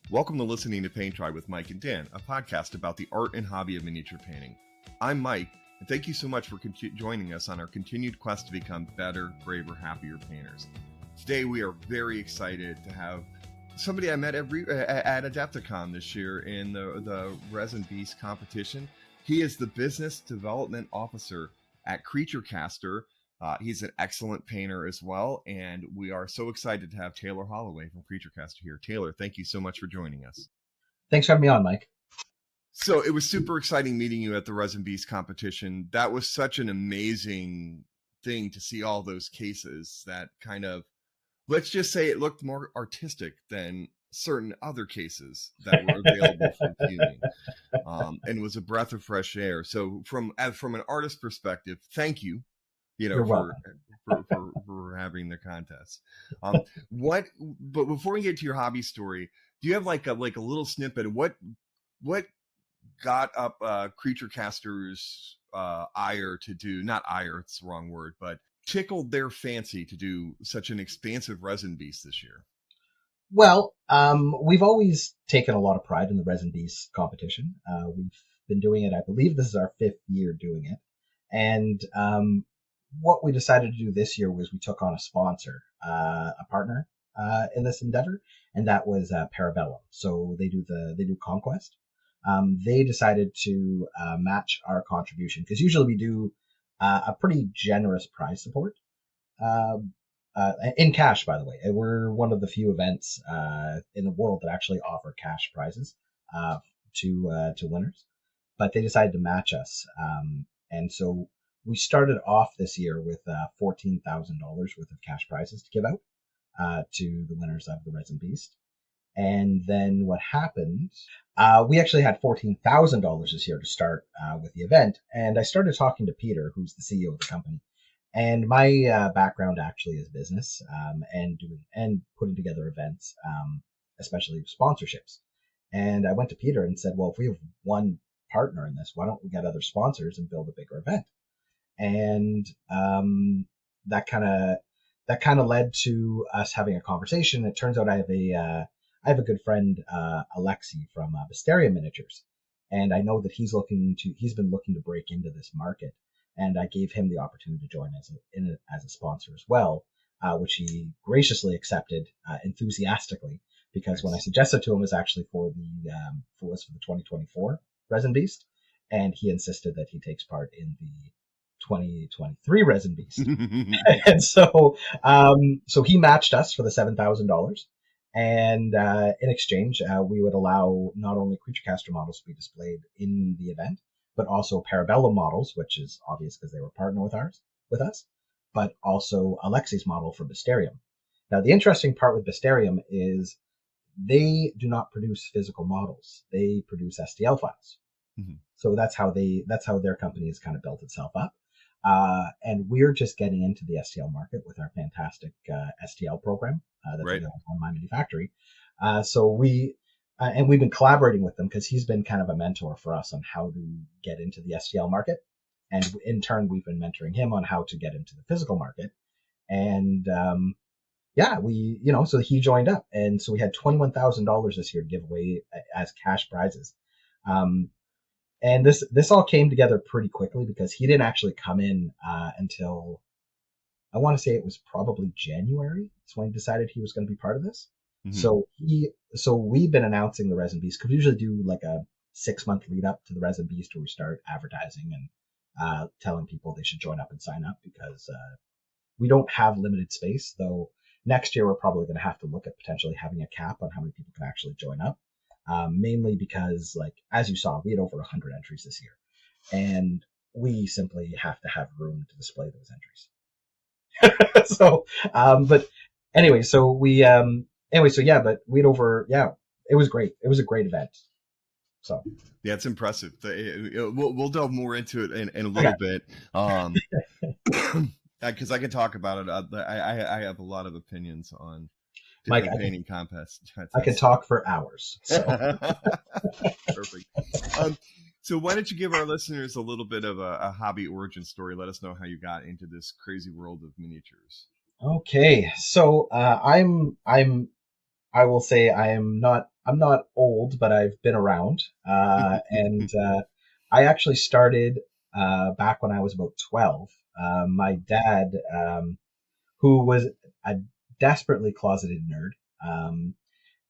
Welcome to listening to Paint Tribe with Mike and Dan, a podcast about the art and hobby of miniature painting. I'm Mike, and thank you so much for joining us on our continued quest to become better, braver, happier painters. Today we are very excited to have somebody I met at Adepticon this year in the Resin Beast competition. He is the Business Development Officer at Creature Caster. He's an excellent painter as well, and we are so excited to have Taylor Holloway from Creature Caster here. Taylor, thank you so much for joining us. Thanks for having me on, Mike. So it was super exciting meeting you at the Resin Beast competition. That was such an amazing thing to see all those cases that kind of, let's just say it looked more artistic than certain other cases that were available for viewing, and was a breath of fresh air. So from an artist perspective, thank you. For having the contest. But before we get to your hobby story, do you have like a little snippet of what got up Creature Caster's ire to do, not ire, it's the wrong word, but tickled their fancy to do such an expansive Resin Beast this year? Well, we've always taken a lot of pride in the Resin Beast competition. We've been doing it, I believe this is our 5th year doing it. And what we decided to do this year was we took on a sponsor, a partner in this endeavor, and that was Parabellum. So they do Conquest. They decided to match our contribution, because usually we do a pretty generous prize support in cash, by the way. We're one of the few events in the world that actually offer cash prizes to winners, but they decided to match us, and so we started off this year with $14,000 worth of cash prizes to give out to the winners of the Resin Beast. And then what happened, we actually had $14,000 this year to start with the event. And I started talking to Peter, who's the CEO of the company. And my background actually is business, and putting together events, especially sponsorships. And I went to Peter and said, well, if we have one partner in this, why don't we get other sponsors and build a bigger event? And that kind of led to us having a conversation. It turns out I have a good friend, Alexi from Mysterium Miniatures, and I know that he's been looking to break into this market, and I gave him the opportunity to join as a sponsor as well, which he graciously accepted enthusiastically, because when I suggested to him, it was actually for the 2024 Resin Beast, and he insisted that he takes part in the 2023 Resin Beast. And so he matched us for the $7,000, and in exchange we would allow not only Creature Caster models to be displayed in the event, but also Parabellum models, which is obvious because they were partnered with us, but also Alexi's model for Mysterium. Now the interesting part with Mysterium is they do not produce physical models; they produce STL files. Mm-hmm. So that's how their company has kind of built itself up. And we're just getting into the STL market with our fantastic STL program that they have on My Mini Factory. So we've been collaborating with them because he's been kind of a mentor for us on how to get into the STL market. And in turn, we've been mentoring him on how to get into the physical market. And so he joined up. And so we had $21,000 this year to give away as cash prizes. And this all came together pretty quickly because he didn't actually come in until, I want to say it was probably January. That's when he decided he was going to be part of this. Mm-hmm. So we've been announcing the Resin Beast, because we usually do like a 6-month lead up to the Resin Beast where we start advertising and telling people they should join up and sign up, because we don't have limited space. Though next year we're probably going to have to look at potentially having a cap on how many people can actually join up. Mainly because, like, as you saw, we had over 100 entries this year, and we simply have to have room to display those entries. But we'd it was great. It was a great event. So yeah, it's impressive. We'll delve more into it in a little bit, because I can talk about it. I have a lot of opinions on different painting contests. I could talk for hours. So. Perfect. So why don't you give our listeners a little bit of a hobby origin story? Let us know how you got into this crazy world of miniatures. Okay, so I will say I am not I'm not old, but I've been around. And I actually started back when I was about 12. My dad, who was a desperately closeted nerd,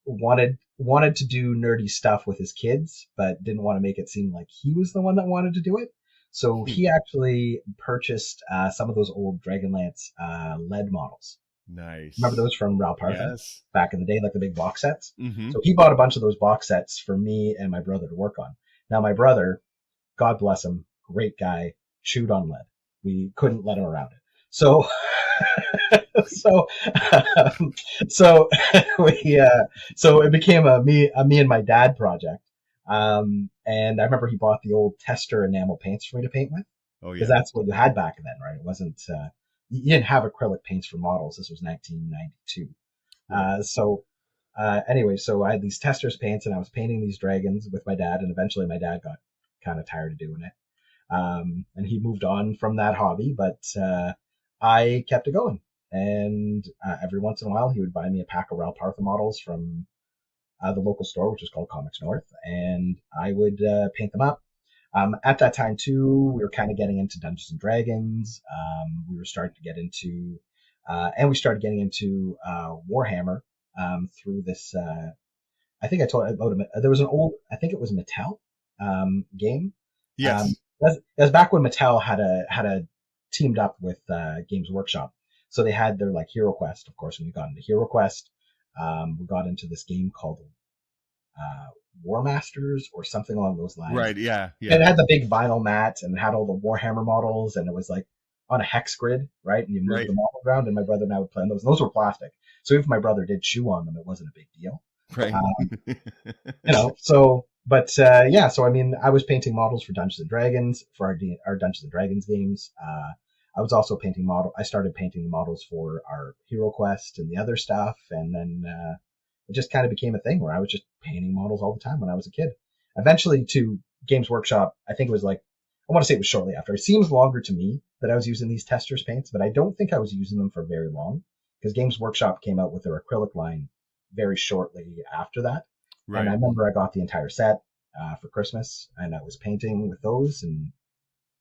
wanted to do nerdy stuff with his kids, but didn't want to make it seem like he was the one that wanted to do it. So he actually purchased some of those old Dragonlance lead models. Remember Nice. those from Ralpartha Yes. back in the day, like the big box sets? Mm-hmm. So he bought a bunch of those box sets for me and my brother to work on. Now my brother, God bless him, great guy, chewed on lead. We couldn't let him around it. So so so we so it became a me and my dad project. And I remember he bought the old tester enamel paints for me to paint with, Oh because yeah. that's what you had back then, right? It wasn't you didn't have acrylic paints for models. This was 1992. Right. Anyway, so I had these testers paints, and I was painting these dragons with my dad, and eventually my dad got kind of tired of doing it. And he moved on from that hobby, but I kept it going. And every once in a while, he would buy me a pack of Ralpartha models from the local store, which is called Comics North, and I would paint them up. At that time, too, we were kind of getting into Dungeons and Dragons. We were starting to get into, and we started getting into Warhammer through this. I think I told about it. There was an old, I think it was Mattel game. Yes. That's back when Mattel had a teamed up with Games Workshop, so they had their like Hero Quest. Of course, when you got into Hero Quest, we got into this game called War Masters or something along those lines. Right. Yeah. And Yeah. it had the big vinyl mat and it had all the Warhammer models, and it was like on a hex grid, right? And you moved Right. the model around, and my brother and I would play on those. And those were plastic, so if my brother did chew on them, it wasn't a big deal. Right. So but yeah, so I mean, I was painting models for Dungeons and Dragons for our Dungeons and Dragons games. I was also I started painting the models for our Hero Quest and the other stuff, and then it just kind of became a thing where I was just painting models all the time when I was a kid. Eventually, to Games Workshop, I think it was like, I want to say it was shortly after. It seems longer to me that I was using these testers paints, but I don't think I was using them for very long, because Games Workshop came out with their acrylic line very shortly after that. And I Right. remember I got the entire set for Christmas, and I was painting with those, and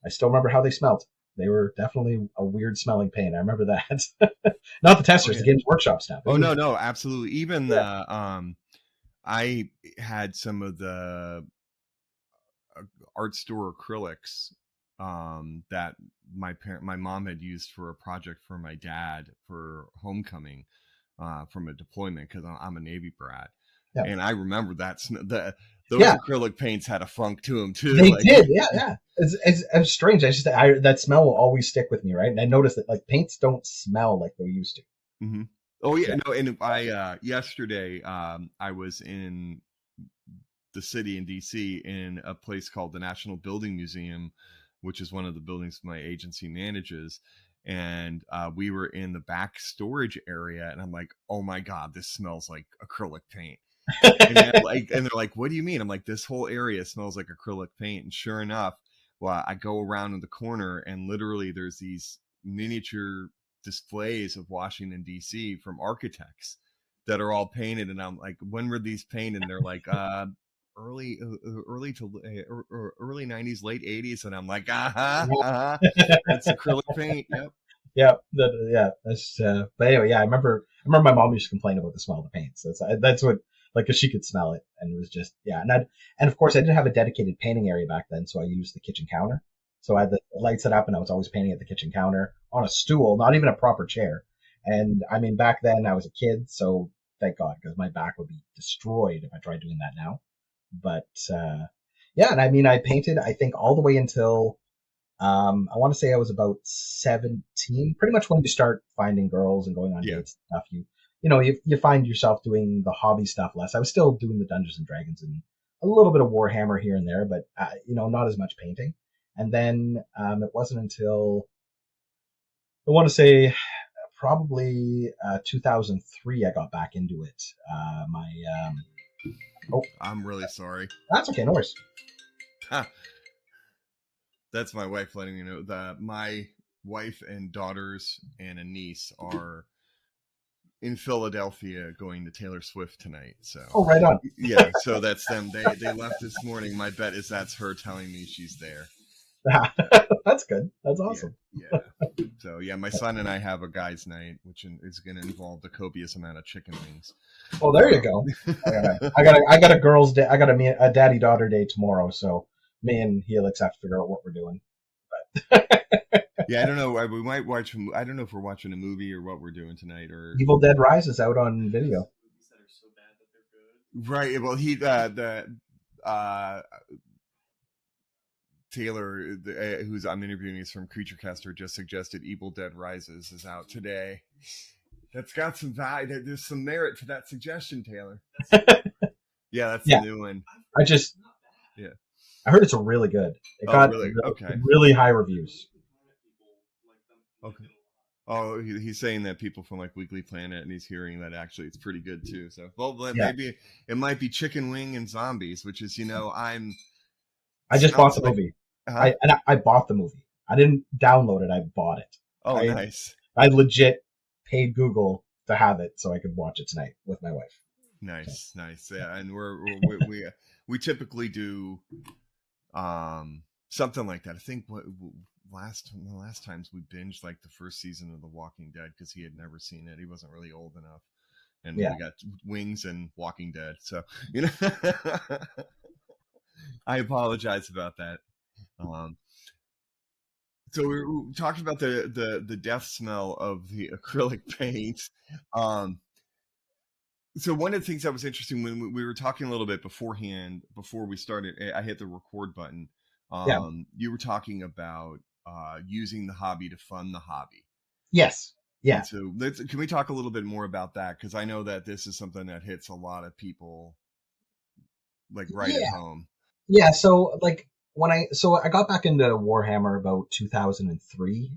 I still remember how they smelled. They were definitely a weird smelling paint. I remember that. Not the Oh testers, yeah. the Games Workshop stuff. It Oh was, no, no, absolutely. Even yeah, I had some of the art store acrylics that my mom had used for a project for my dad for homecoming from a deployment, because I'm a Navy brat, yeah, and I remember those yeah. acrylic paints had a funk to them too. They Like, did, yeah, yeah. It's strange. That smell will always stick with me, right? And I noticed that like paints don't smell like they used to. mm-hmm. Oh yeah, Yeah, no. And I yesterday I was in the city in DC in a place called the National Building Museum, which is one of the buildings my agency manages. And we were in the back storage area, and I'm like, oh my God, this smells like acrylic paint. And they're like, what do you mean? I'm like, this whole area smells like acrylic paint. And sure enough, well, I go around in the corner, and literally there's these miniature displays of Washington, D.C. from architects that are all painted. And I'm like, when were these painted? And they're like, early 90s, late 80s. And I'm like, that's acrylic paint. Yep. yeah, yeah. That's. But anyway, yeah. I remember my mom used to complain about the smell of the paint. So that's what, like, cause she could smell it, and it was just, yeah. And of course I didn't have a dedicated painting area back then, so I used the kitchen counter. So I had the light set up, and I was always painting at the kitchen counter on a stool, not even a proper chair. And I mean, back then I was a kid, so thank God, because my back would be destroyed if I tried doing that now. But yeah, and I mean, I painted, I think, all the way until I want to say I was about 17. Pretty much when you start finding girls and going on Yeah. dates and stuff, you find yourself doing the hobby stuff less. I was still doing the Dungeons and Dragons and a little bit of Warhammer here and there, but not as much painting. And then it wasn't until, I want to say, probably 2003 I got back into it. My Oh, I'm really sorry. that's okay, no worries. That's my wife letting me know that my wife and daughters and a niece are in Philadelphia going to Taylor Swift tonight. So Oh, right on. yeah, so that's them. They left this morning. My bet is that's her telling me she's there. That's good. That's awesome. Yeah. So yeah, my son and I have a guys' night, which is going to involve the copious amount of chicken wings. Oh, there you go. I got a girls' day. I got a daddy-daughter day tomorrow. So me and Helix have to figure out what we're doing. Yeah, I don't know. We might watch. I don't know if we're watching a movie or what we're doing tonight. Or Evil Dead Rise is out on video. Right. Well, Taylor, who's I'm interviewing, is from Creaturecaster, just suggested Evil Dead Rises is out today. That's got some value. There's some merit to that suggestion, Taylor. Yeah, that's the new one. I heard it's really good. It got really high reviews. Okay. Oh, he's saying that people from like Weekly Planet, and he's hearing that actually it's pretty good too. So, maybe it might be Chicken Wing and Zombies, which is, I just bought the movie. I bought the movie. I didn't download it. I bought it. Oh, nice. I legit paid Google to have it so I could watch it tonight with my wife. Nice. Yeah, and we typically do something like that. I think last times we binged like the first season of The Walking Dead because he had never seen it. He wasn't really old enough, and we got Wings and Walking Dead. So I apologize about that. So we talked about the death smell of the acrylic paint. So one of the things that was interesting when we were talking a little bit beforehand, before we started, I hit the record button. You were talking about using the hobby to fund the hobby. Yes. Yeah. And so can we talk a little bit more about that? Because I know that this is something that hits a lot of people like at home. Yeah. So like I got back into Warhammer about 2003.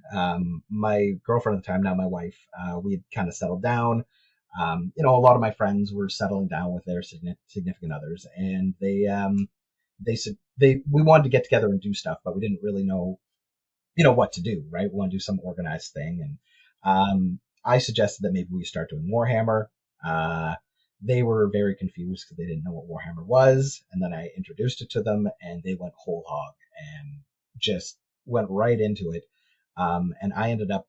My girlfriend at the time, now my wife, we had kind of settled down. A lot of my friends were settling down with their significant others, and they said we wanted to get together and do stuff, but we didn't really know, what to do, right? We want to do some organized thing. And, I suggested that maybe we start doing Warhammer. They were very confused because they didn't know what Warhammer was. And then I introduced it to them and they went whole hog and just went right into it. And I ended up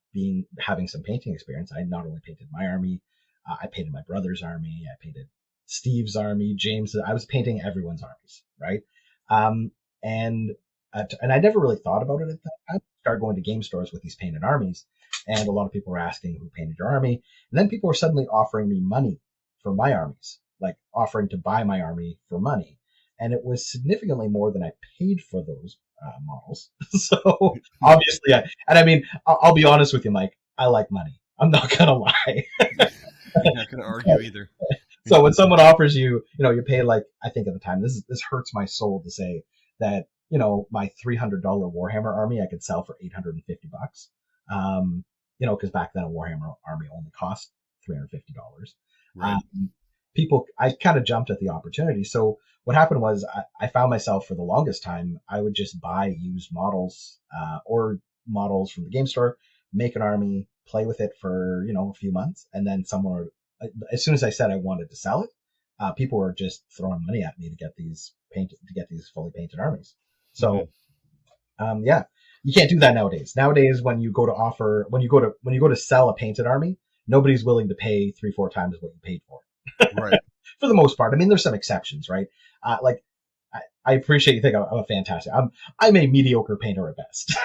having some painting experience. I not only painted my army, I painted my brother's army. I painted Steve's army, James. I was painting everyone's armies, right? And I never really thought about it at that time. I started going to game stores with these painted armies, and a lot of people were asking who painted your army. And then people were suddenly offering me money for my armies, like offering to buy my army for money. And it was significantly more than I paid for those models. So obviously, I'll be honest with you, Mike, I like money. I'm not going to lie. I'm not going to argue either. So when someone offers you, you pay like, I think at the time, this hurts my soul to say that, my $300 Warhammer army I could sell for $850. Because back then a Warhammer army only cost $350. Right. I kind of jumped at the opportunity. So what happened was I found myself for the longest time, I would just buy used models, or models from the game store, make an army, play with it for, a few months. And then as soon as I said I wanted to sell it, people were just throwing money at me to get these fully painted armies. So, you can't do that nowadays. Nowadays, when you go to sell a painted army, nobody's willing to pay 3-4 times what you paid for it. Right. For the most part. I mean, there's some exceptions, right? I appreciate you think I'm a fantastic. I'm a mediocre painter at best.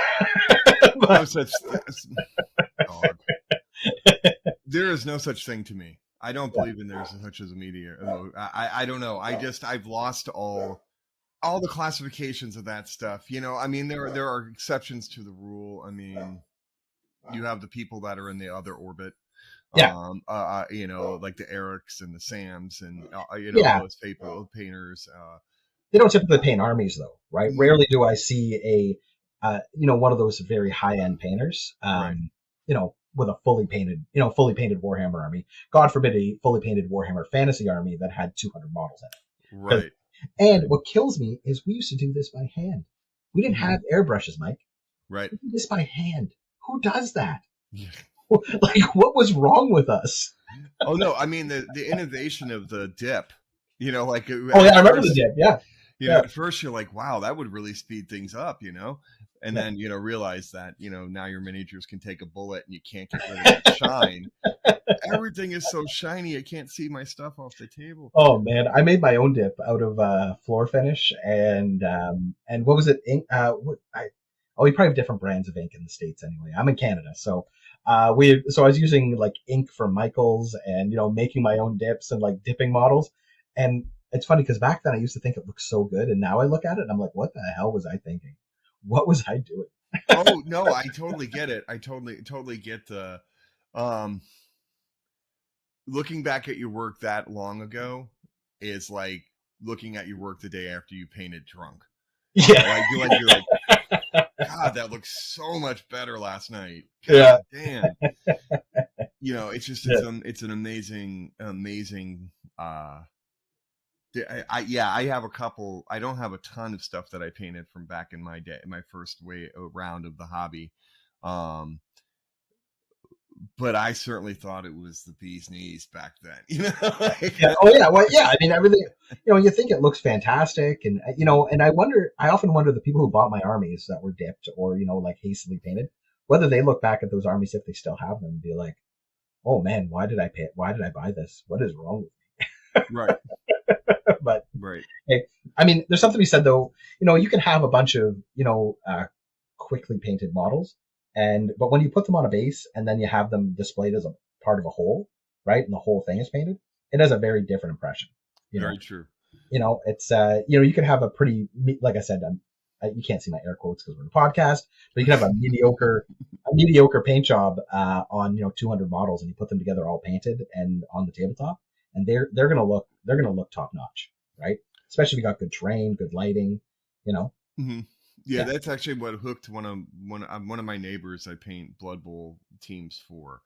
There is no such thing to me. I don't believe in there's such as a media. I don't know. I've lost all the classifications of that stuff. There are exceptions to the rule. I mean, you have the people that are in the other orbit. Yeah. Like the Erics and the Sams and those painters. They don't typically paint armies though, right? Rarely do I see one of those very high end painters. Right. With a fully painted Warhammer army. God forbid a fully painted Warhammer fantasy army that had 200 models in it. Right. And what kills me is we used to do this by hand. We didn't have airbrushes, Mike. Right. We did this by hand. Who does that? Yeah. Like, what was wrong with us? Oh no, I mean the innovation of the dip. Like Oh yeah, I remember the dip. Yeah. At first you're like, wow, that would really speed things up, and then realize that now your miniatures can take a bullet and you can't get rid of that shine. Everything is so shiny, I can't see my stuff off the table. Oh man, I made my own dip out of floor finish and what was it? Ink. We probably have different brands of ink in the States anyway. I'm in Canada, so I was using like ink from Michaels and making my own dips and like dipping models. And it's funny because back then I used to think it looked so good, and now I look at it and I'm like, what the hell was I thinking? What was I doing? Oh no, I totally get it. I totally get the looking back at your work that long ago is like looking at your work the day after you painted drunk. Yeah. You're like, God, that looks so much better last night. God, yeah. Damn. It's just it's an amazing. I have a couple. I don't have a ton of stuff that I painted from back in my day, my first round of the hobby. But I certainly thought it was the bee's knees back then. Oh yeah, well yeah. I mean everything. You think it looks fantastic, and and I often wonder the people who bought my armies that were dipped or like hastily painted, whether they look back at those armies if they still have them and be like, oh man, why did I buy this? What is wrong with me? Right. But right. Hey, I mean, there's something to be said though. You can have a bunch of quickly painted models. But when you put them on a base and then you have them displayed as a part of a whole, right, and the whole thing is painted, it has a very different impression. Very true. It's you can have a pretty, like I said, you can't see my air quotes because we're in a podcast, but you can have a mediocre paint job on 200 models, and you put them together all painted and on the tabletop, and they're gonna look top notch, right? Especially if you got good terrain, good lighting, Mm-hmm. Yeah, that's actually what hooked one of my neighbors I paint Blood Bowl teams for,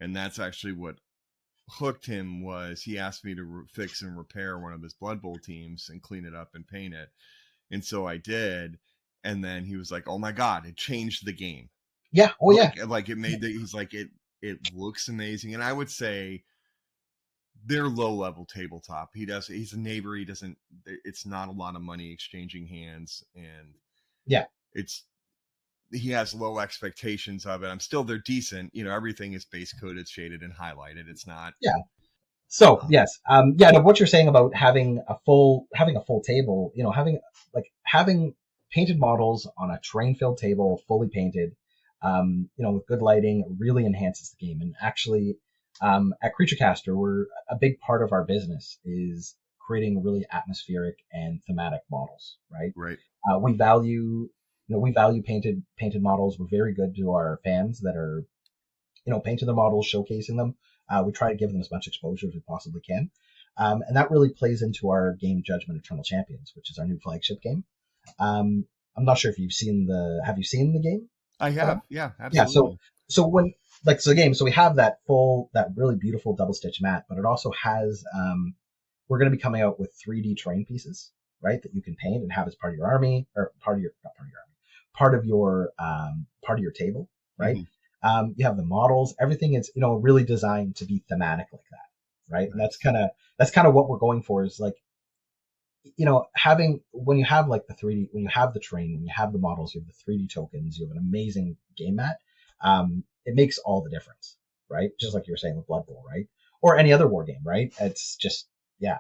and that's actually what hooked him. Was he asked me to fix and repair one of his Blood Bowl teams and clean it up and paint it, and so I did, and then he was like, "Oh my God, it changed the game." Yeah, like it made he's like it looks amazing, and I would say they're low level tabletop. He's a neighbor. It's not a lot of money exchanging hands, and yeah, he has low expectations of it. They're decent. Everything is base coated, shaded, and highlighted. It's not. Yeah. So yes, what you're saying about having a full table, having painted models on a terrain filled table, fully painted, with good lighting, really enhances the game. And actually, at Creature Caster, a big part of our business is creating really atmospheric and thematic models, right? Right. We value painted models. We're very good to our fans that are, painting their models, showcasing them. We try to give them as much exposure as we possibly can. And that really plays into our game Judgment Eternal Champions, which is our new flagship game. I'm not sure if have you seen the game? I have. Yeah, absolutely. Yeah. So we have that really beautiful double stitch mat, but it also has, we're going to be coming out with 3D terrain pieces, right? That you can paint and have as part of your army, or part of your table, right? Mm-hmm. You have the models, everything is, really designed to be thematic like that, right? And that's kind of what we're going for, is like, when you have like the 3D, when you have the terrain, when you have the models, you have the 3D tokens, you have an amazing game mat. It makes all the difference, right? Just like you were saying with Blood Bowl, right? Or any other war game, right? It's just, yeah.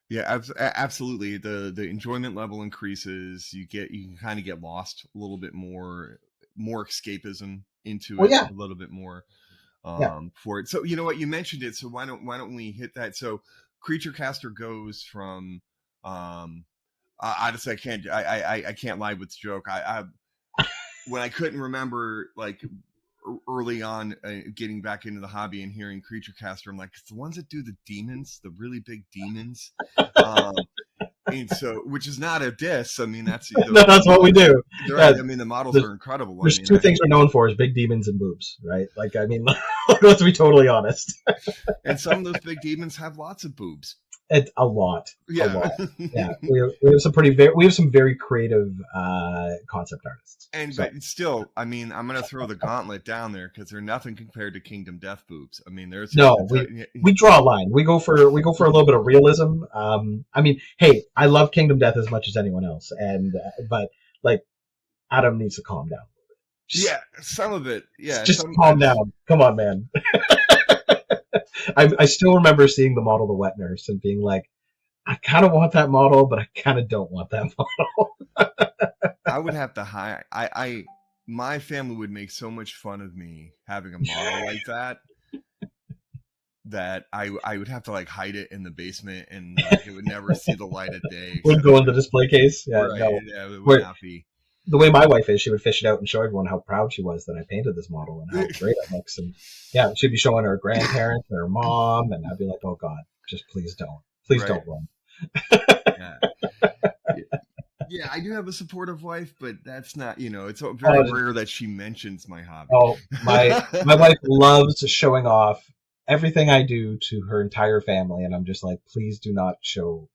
Yeah, absolutely. The enjoyment level increases. You can kind of get lost a little bit more escapism into it a little bit more for it. So you know what, you mentioned it. So why don't we hit that? So Creature Caster goes from honestly, I can't lie with the joke. I when I couldn't remember, like early on getting back into the hobby and hearing Creature Caster, I'm like, it's the ones that do the demons, the really big demons. And so, which is not a diss. I mean, that's what we do. Right. I mean, the models are incredible. There's two things we're known for: is big demons and boobs, right? Like, I mean, let's be totally honest. And some of those big demons have lots of boobs. It's a lot. Yeah. A lot. Yeah. We have some very creative concept artists. But still, I mean, I'm gonna throw the gauntlet down there because they're nothing compared to Kingdom Death Boobs. I mean, there's we draw a line. We go for a little bit of realism. I mean, hey, I love Kingdom Death as much as anyone else, but like Adam needs to calm down. Some of it. Yeah, just calm down. Come on, man. I still remember seeing the model, the Wet Nurse, and being like, I kind of want that model, but I kind of don't want that model. I would have to hire. My family would make so much fun of me having a model like that I would have to like hide it in the basement, and like, it would never see the light of day. Would go in the display case. Yeah, right. No. Yeah, it would not be. The way my wife is, she would fish it out and show everyone how proud she was that I painted this model and how great it looks. And yeah, she'd be showing her grandparents and her mom, and I'd be like, "Oh God, just please don't, don't run." Yeah, I do have a supportive wife, but that's not, it's very rare that she mentions my hobby. Oh, my wife loves showing off everything I do to her entire family, and I'm just like, please do not show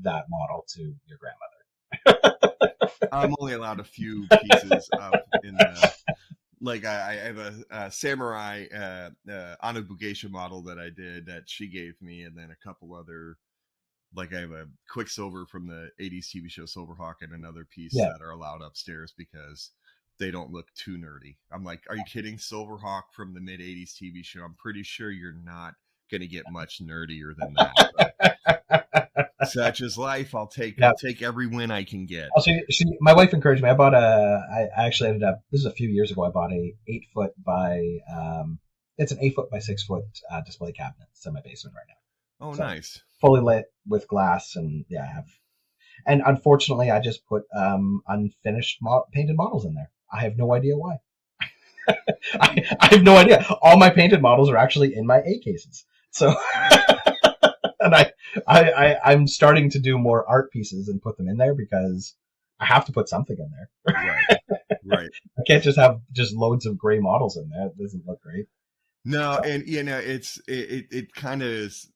that model to your grandmother. I'm only allowed a few pieces in the, like I have a samurai Anabugeisha model that I did that she gave me, and then a couple other, like I have a Quicksilver from the 80s TV show Silverhawk and another piece that are allowed upstairs because they don't look too nerdy. I'm like, are you kidding? Silverhawk from the mid 80s TV show. I'm pretty sure you're not going to get much nerdier than that. Such is life. I'll take every win I can get. My wife encouraged me. I actually ended up, this is a few years ago, I bought a 8-foot by, it's an 8-foot by 6-foot display cabinet. It's in my basement right now. Oh, so, nice. Fully lit with glass, and I have. And unfortunately, I just put unfinished painted models in there. I have no idea why. I have no idea. All my painted models are actually in my A cases. So, and I'm starting to do more art pieces and put them in there because I have to put something in there. Right. I can't just have loads of gray models in there. It doesn't look great. No, and it kind of is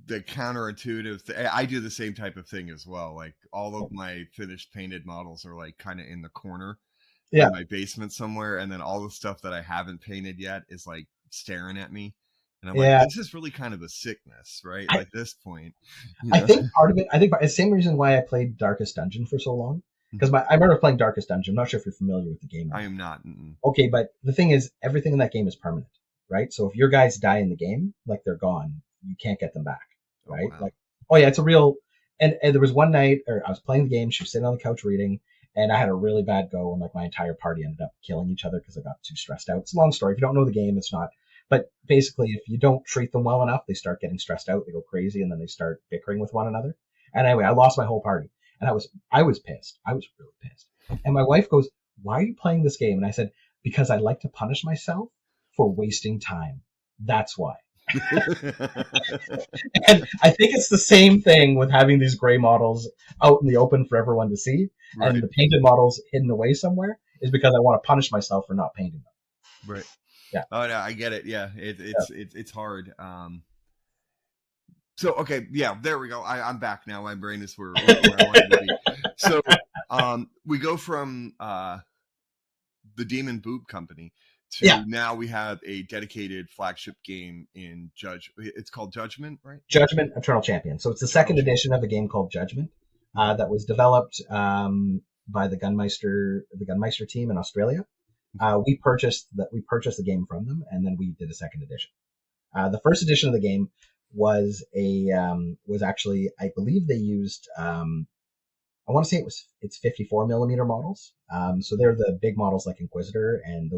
the counterintuitive thing. I do the same type of thing as well. Like all of my finished painted models are like kind of in the corner in my basement somewhere, and then all the stuff that I haven't painted yet is like staring at me, and I'm like, this is really kind of a sickness, right? At this point, I think part of it, it's the same reason why I played Darkest Dungeon for so long, because I remember playing Darkest Dungeon. I'm not sure if you're familiar with the game. I am not. Okay, but the thing is, everything in that game is permanent, right? So if your guys die in the game, like they're gone, you can't get them back. Right? Oh, wow. Like, it's a real, and there was one night, or I was playing the game, she was sitting on the couch reading, and I had a really bad go, and like my entire party ended up killing each other because I got too stressed out. It's a long story. If you don't know the game, it's not, but basically if you don't treat them well enough, they start getting stressed out, they go crazy, and then they start bickering with one another. And anyway, I lost my whole party, and I was pissed. I was really pissed. And my wife goes, "Why are you playing this game?" And I said, "Because I like to punish myself for wasting time. That's why." And I think it's the same thing with having these gray models out in the open for everyone to see, and the painted models hidden away somewhere is because I want to punish myself for not painting them. Right. Yeah. Oh no, I get it. Yeah, it's hard. So okay, yeah, there we go. I'm back now. My brain is where I wanted to be. So we go from the Demon Boob Company to now we have a dedicated flagship game in it's called Judgment, right? Judgment Eternal Champion. So it's the second edition of a game called Judgment that was developed by the Gunmeister team in Australia. We purchased the game from them, and then we did a second edition. The first edition of the game was actually, I believe they used I want to say it's 54 millimeter models. So they're the big models like Inquisitor and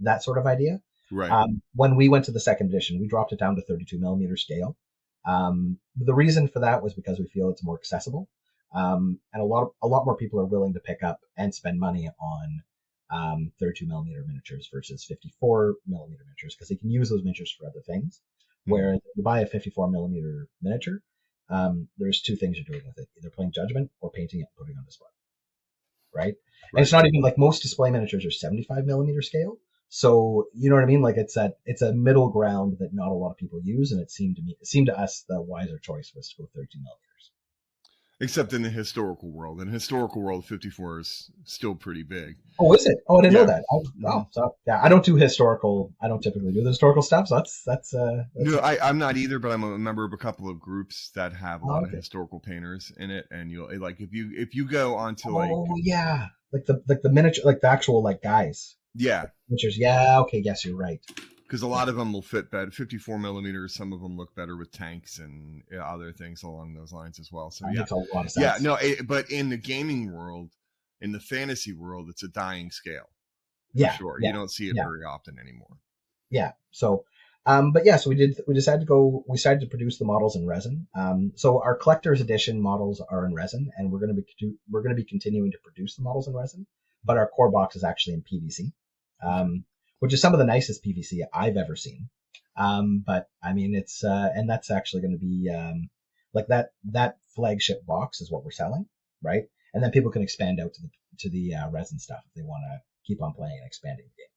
that sort of idea. Right. When we went to the second edition, we dropped it down to 32 millimeter scale. The reason for that was because we feel it's more accessible. And a lot more people are willing to pick up and spend money on 32 millimeter miniatures versus 54 millimeter miniatures, because they can use those miniatures for other things. Where if you buy a 54 millimeter miniature, there's two things you're doing with it: either playing Judgment or painting it and putting it on display. Right? And it's not even like most display miniatures are 75 millimeter scale. So you know what I mean? Like it's a middle ground that not a lot of people use, and it seemed to us the wiser choice was to go 13 millimeters. Except in the historical world. In the historical world, 54 is still pretty big. Oh, is it? Oh, I didn't know that. Mm-hmm. So yeah, I don't typically do the historical stuff. So that's no, I'm not either, but I'm a member of a couple of groups that have a lot of okay. historical painters in it, and you'll like if you go onto yeah, like the miniature, like the actual like guys. Yeah. Miniatures. Yeah. Okay. Yes, you're right. Because a lot of them will fit better. 54 millimeters. Some of them look better with tanks and other things along those lines as well. So that makes a lot of sense. Yeah. No. But in the gaming world, in the fantasy world, it's a dying scale. For sure. You don't see it very often anymore. Yeah. So, but yeah, so we decided to produce the models in resin. So our collector's edition models are in resin, and we're going to be continuing to produce the models in resin, but our core box is actually in PVC, which is some of the nicest PVC I've ever seen. But I mean, it's, and that's actually going to be, like that flagship box is what we're selling, right? And then people can expand out to the resin stuff if they want to keep on playing and expanding the game.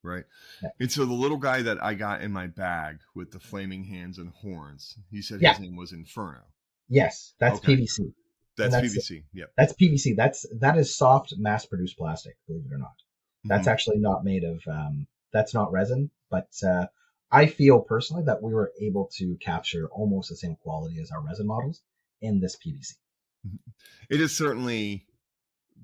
Right. Yeah. And so the little guy that I got in my bag with the flaming hands and horns, you said his name was Inferno. Yes, that's PVC. That's PVC. Yeah. That's PVC. That is soft mass-produced plastic, believe it or not. That's actually not made of, that's not resin, but I feel personally that we were able to capture almost the same quality as our resin models in this PVC. It is certainly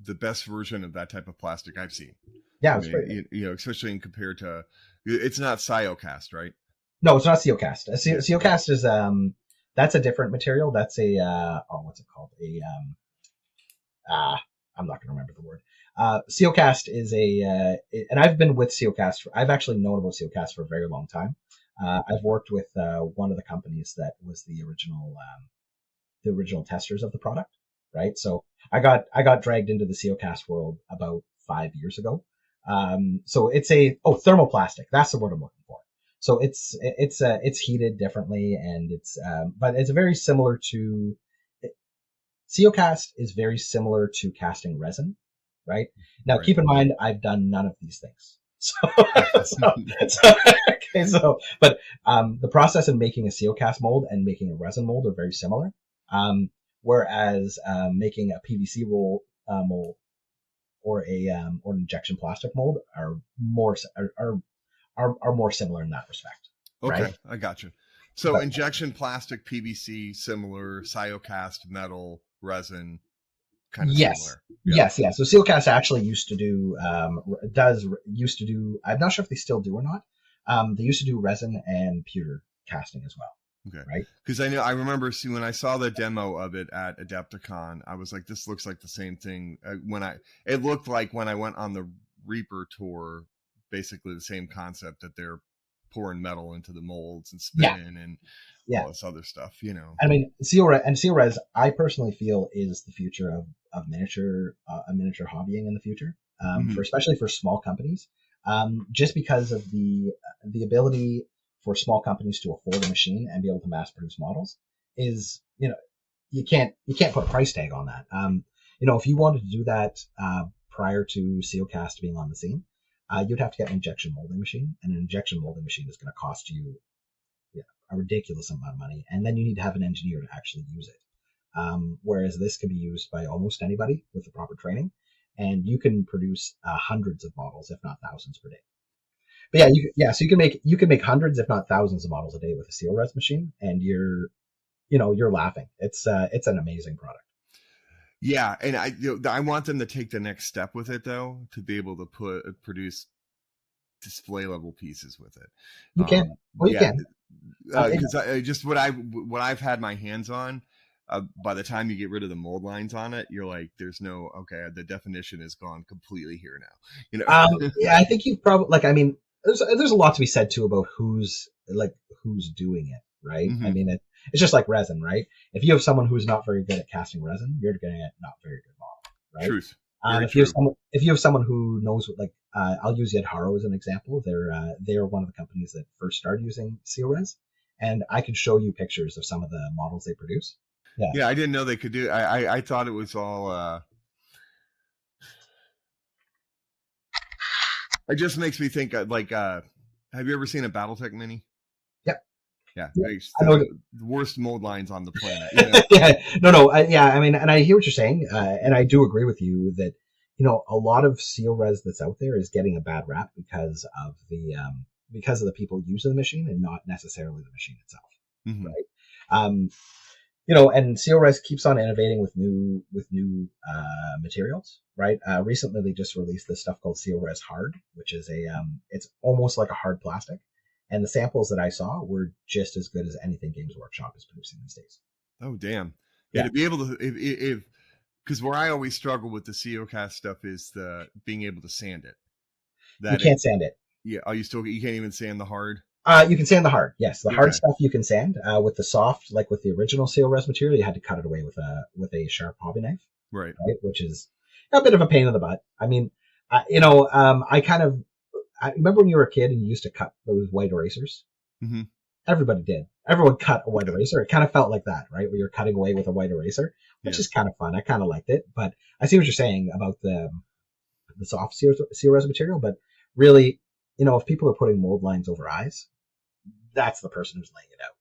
the best version of that type of plastic I've seen. Yeah, it's great. Especially in compared to, it's not Cyocast, right? No, it's not Cyocast. Cyocast is that's a different material. That's a what's it called? I'm not going to remember the word. Cyocast is and I've been with Cyocast. I've actually known about Cyocast for a very long time. I've worked with one of the companies that was the original testers of the product, right? So I got dragged into the Cyocast world about 5 years ago. So it's thermoplastic. That's the word I'm looking for. So it's heated differently, and but it's very similar to, Cyocast is very similar to casting resin, right? Now, keep in mind, I've done none of these things. But the process in making a Cyocast mold and making a resin mold are very similar. Whereas making a PVC mold or an injection plastic mold are more similar in that respect. Okay, right? I got you. So injection plastic, PVC, similar, Cyocast, metal, resin, kind of similar. Yes. So Cyocast actually used to do, I'm not sure if they still do or not. They used to do resin and pewter casting as well. Okay. Right. Because I remember when I saw the demo of it at Adepticon, I was like, this looks like the same thing. It looked like when I went on the Reaper tour, basically the same concept, that they're pouring metal into the molds and spinning and all this other stuff, I mean, CORes, I personally feel is the future of miniature hobbying in the future, especially for small companies, just because of the ability for small companies to afford a machine and be able to mass produce models is, you can't put a price tag on that. If you wanted to do that prior to Cyocast being on the scene, you'd have to get an injection molding machine, and an injection molding machine is going to cost you a ridiculous amount of money, and then you need to have an engineer to actually use it. Whereas this can be used by almost anybody with the proper training, and you can produce hundreds of models, if not thousands, per day. But so you can make hundreds, if not thousands, of models a day with a CORes machine, and you're laughing. It's an amazing product. Yeah, and I want them to take the next step with it, though, to be able to produce display level pieces with it. You can. Well, you can. Because just what I've had my hands on, by the time you get rid of the mold lines on it, you're like, there's no, the definition is gone completely here now. I think you probably there's a lot to be said too about who's doing it, right? Mm-hmm. I mean, it's just like resin, right? If you have someone who's not very good at casting resin, you're getting a not very good model, right? Truth. If you have someone who knows what, I'll use Yet Haro as an example. They're one of the companies that first started using CORes, and I could show you pictures of some of the models they produce. Yeah, I didn't know they could do. I thought it was all. It just makes me think like, have you ever seen a BattleTech Mini? Yep. Yeah, Yeah, it's I know. the worst mold lines on the planet. You know? Yeah, no. I mean, and I hear what you're saying, and I do agree with you that a lot of seal res that's out there is getting a bad rap because of the people using the machine and not necessarily the machine itself, Mm-hmm. right? And CeelRes keeps on innovating with new materials, right? Recently they just released this stuff called CeelRes Hard, which is it's almost like a hard plastic, and the samples that I saw were just as good as anything Games Workshop is producing these days. Oh damn! Yeah, to be able to if because where I always struggle with the COcast stuff is the being able to sand it. You can't sand it. Yeah, you can't even sand the hard. You can sand the hard. Yes, the hard stuff you can sand. With the soft, like with the original CeelRes material, you had to cut it away with a sharp hobby knife, right? Which is a bit of a pain in the butt. I mean, I remember when you were a kid and you used to cut those white erasers. Mm-hmm. Everybody did. Everyone cut a white eraser. It kind of felt like that, right? Where you're cutting away with a white eraser, which is kind of fun. I kind of liked it, but I see what you're saying about the soft CeelRes material. But really, if people are putting mold lines over eyes, that's the person who's laying it out,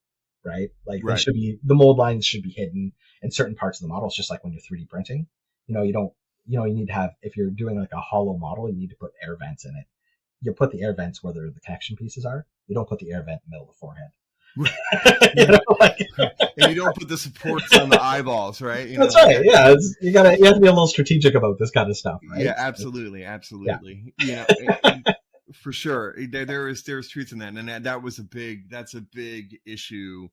right? Like they should be, the mold lines should be hidden in certain parts of the model. It's just like when you're 3D printing, you need to have, if you're doing like a hollow model, you need to put air vents in it. You put the air vents where the connection pieces are. You don't put the air vent in the middle of the forehead. And you don't put the supports on the eyeballs, right? That's right. Yeah, you have to be a little strategic about this kind of stuff, right? Yeah, absolutely. Yeah. For sure, there's truth in that, and that's a big issue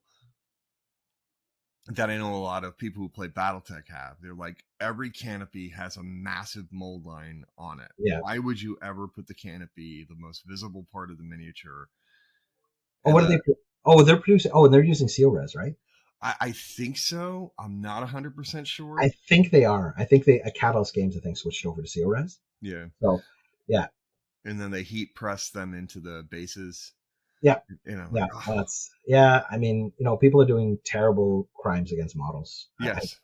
that I know a lot of people who play BattleTech have. They're like, every canopy has a massive mold line on it. Yeah. Why would you ever put the canopy, the most visible part of the miniature? They're producing. Oh, and they're using CeelRes, right? I think so. I'm not 100% sure. I think they are. I think Catalyst Games, I think, switched over to CeelRes. Yeah. So, yeah. And then they heat press them into the bases. Yeah. I mean, people are doing terrible crimes against models. Yes.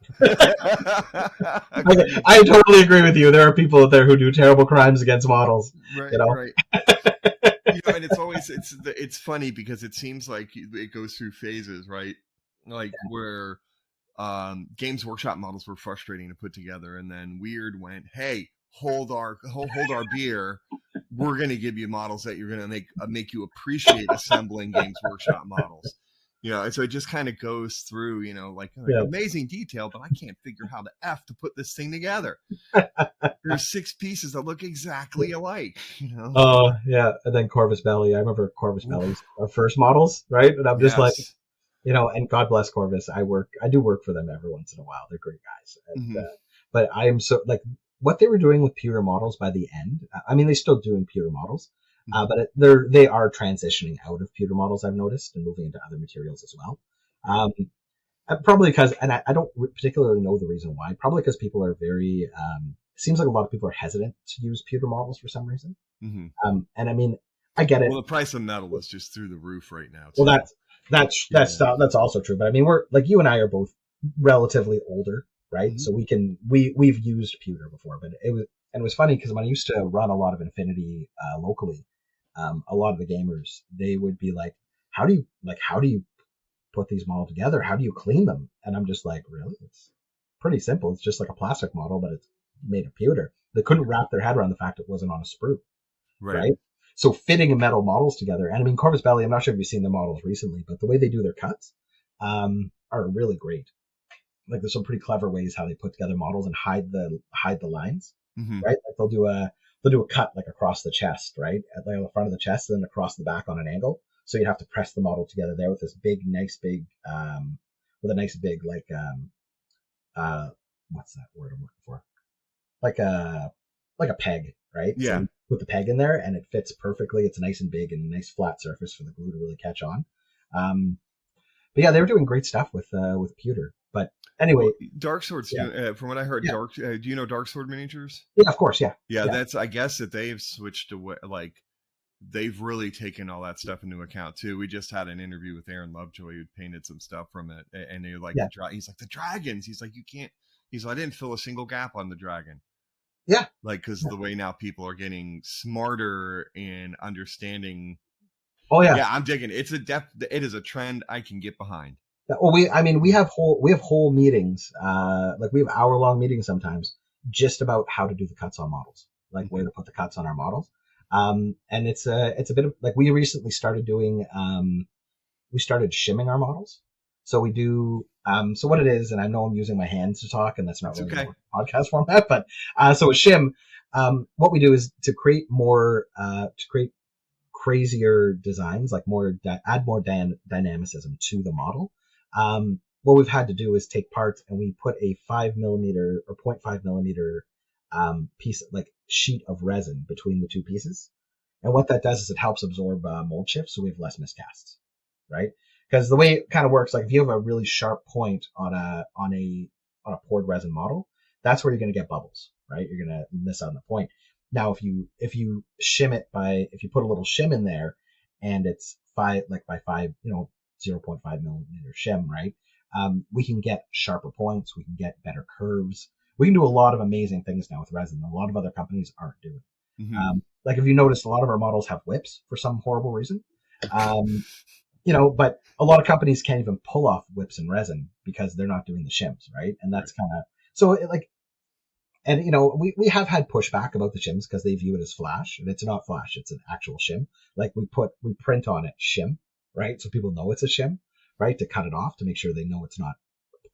I totally agree with you. There are people out there who do terrible crimes against models. Right. Right. And it's funny because it seems like it goes through phases, right? Like where Games Workshop models were frustrating to put together, and then Weird went, "Hey, hold our beer. We're going to give you models that you're going to make you appreciate assembling Games Workshop models." And so it just kind of goes through, amazing detail, but I can't figure how the F to put this thing together. There's 6 pieces that look exactly alike, Oh, yeah. And then Corvus Belli. I remember Corvus Belli's our first models, right? And I'm just like, and God bless Corvus. I do work for them every once in a while. They're great guys. And, but I am so like what they were doing with pewter models by the end. I mean, they're still doing pewter models, but they are transitioning out of pewter models. I've noticed, and moving into other materials as well. Probably because, and I don't particularly know the reason why. Probably because people are very. It seems like a lot of people are hesitant to use pewter models for some reason. Mm-hmm. And I mean, I get it. Well, the price of metal is just through the roof right now. Well, that's also true. But I mean, we're like, you and I are both relatively older, right? So we've used pewter before, but it was funny because when I used to run a lot of Infinity locally, a lot of the gamers, they would be like, how do you put these models together? How do you clean them? And I'm just like, really? It's pretty simple. It's just like a plastic model, but it's made of pewter. They couldn't wrap their head around the fact it wasn't on a sprue, right? So fitting metal models together, and I mean, Corvus Belli, I'm not sure if you've seen their models recently, but the way they do their cuts are really great. Like there's some pretty clever ways how they put together models and hide the lines, right? Like they'll do a cut like across the chest, right? At like on the front of the chest, and then across the back on an angle. So you'd have to press the model together there with this nice big like what's that word I'm looking for? Like a peg, right? Yeah. So you put the peg in there and it fits perfectly. It's nice and big and a nice flat surface for the glue to really catch on. But yeah, they were doing great stuff with pewter. But anyway, Dark Swords. From what I heard, do you know Dark Sword miniatures? Yeah, of course. Yeah. That's, I guess that they've switched away. Like they've really taken all that stuff into account too. We just had an interview with Aaron Lovejoy who painted some stuff from it, and they're like, he's like, the dragons. He's like, you can't. He's like, I didn't fill a single gap on the dragon. Yeah. Like, because the way now people are getting smarter in understanding. Oh yeah. Yeah, I'm digging it. It is a trend I can get behind. Well, we have whole meetings, like we have hour-long meetings sometimes just about how to do the cuts on models, like where to put the cuts on our models. And it's a bit of like we recently started doing, we started shimming our models. So we do, so what it is, and I know I'm using my hands to talk, and that's not It's really okay. a podcast format, but so a shim, what we do is to create crazier designs, like add more dynamicism to the model. What we've had to do is take parts and we put a 5 millimeter or 0.5 millimeter piece, like sheet of resin between the two pieces. And what that does is it helps absorb mold shifts, so we have less miscasts, right? Because the way it kind of works, like if you have a really sharp point on a poured resin model, that's where you're going to get bubbles, right? You're going to miss out on the point. Now, if you shim it if you put a little shim in there, and it's by 0.5 millimeter shim, right? We can get sharper points. We can get better curves. We can do a lot of amazing things now with resin. A lot of other companies aren't doing. Mm-hmm. Like if you notice, a lot of our models have whips for some horrible reason. But a lot of companies can't even pull off whips in resin because they're not doing the shims, right? And that's kind of so and we have had pushback about the shims because they view it as flash, and it's not flash; it's an actual shim. Like we print on it shim, right? So people know it's a shim, right? To cut it off to make sure they know it's not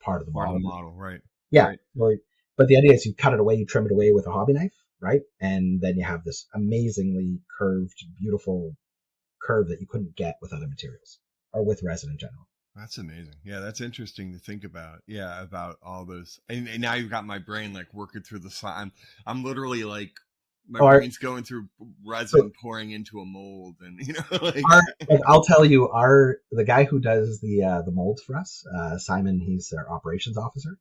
part of the model. Right? Yeah. Right. Well, but the idea is you cut it away, you trim it away with a hobby knife, right? And then you have this amazingly curved, beautiful curve that you couldn't get with other materials or with resin in general. That's amazing. Yeah, that's interesting to think about. Yeah, about all those. And now you've got my brain like working through the slime. I'm literally like my brain's going through resin pouring into a mold, and I'll tell you, the guy who does the molds for us, Simon, he's our operations officer.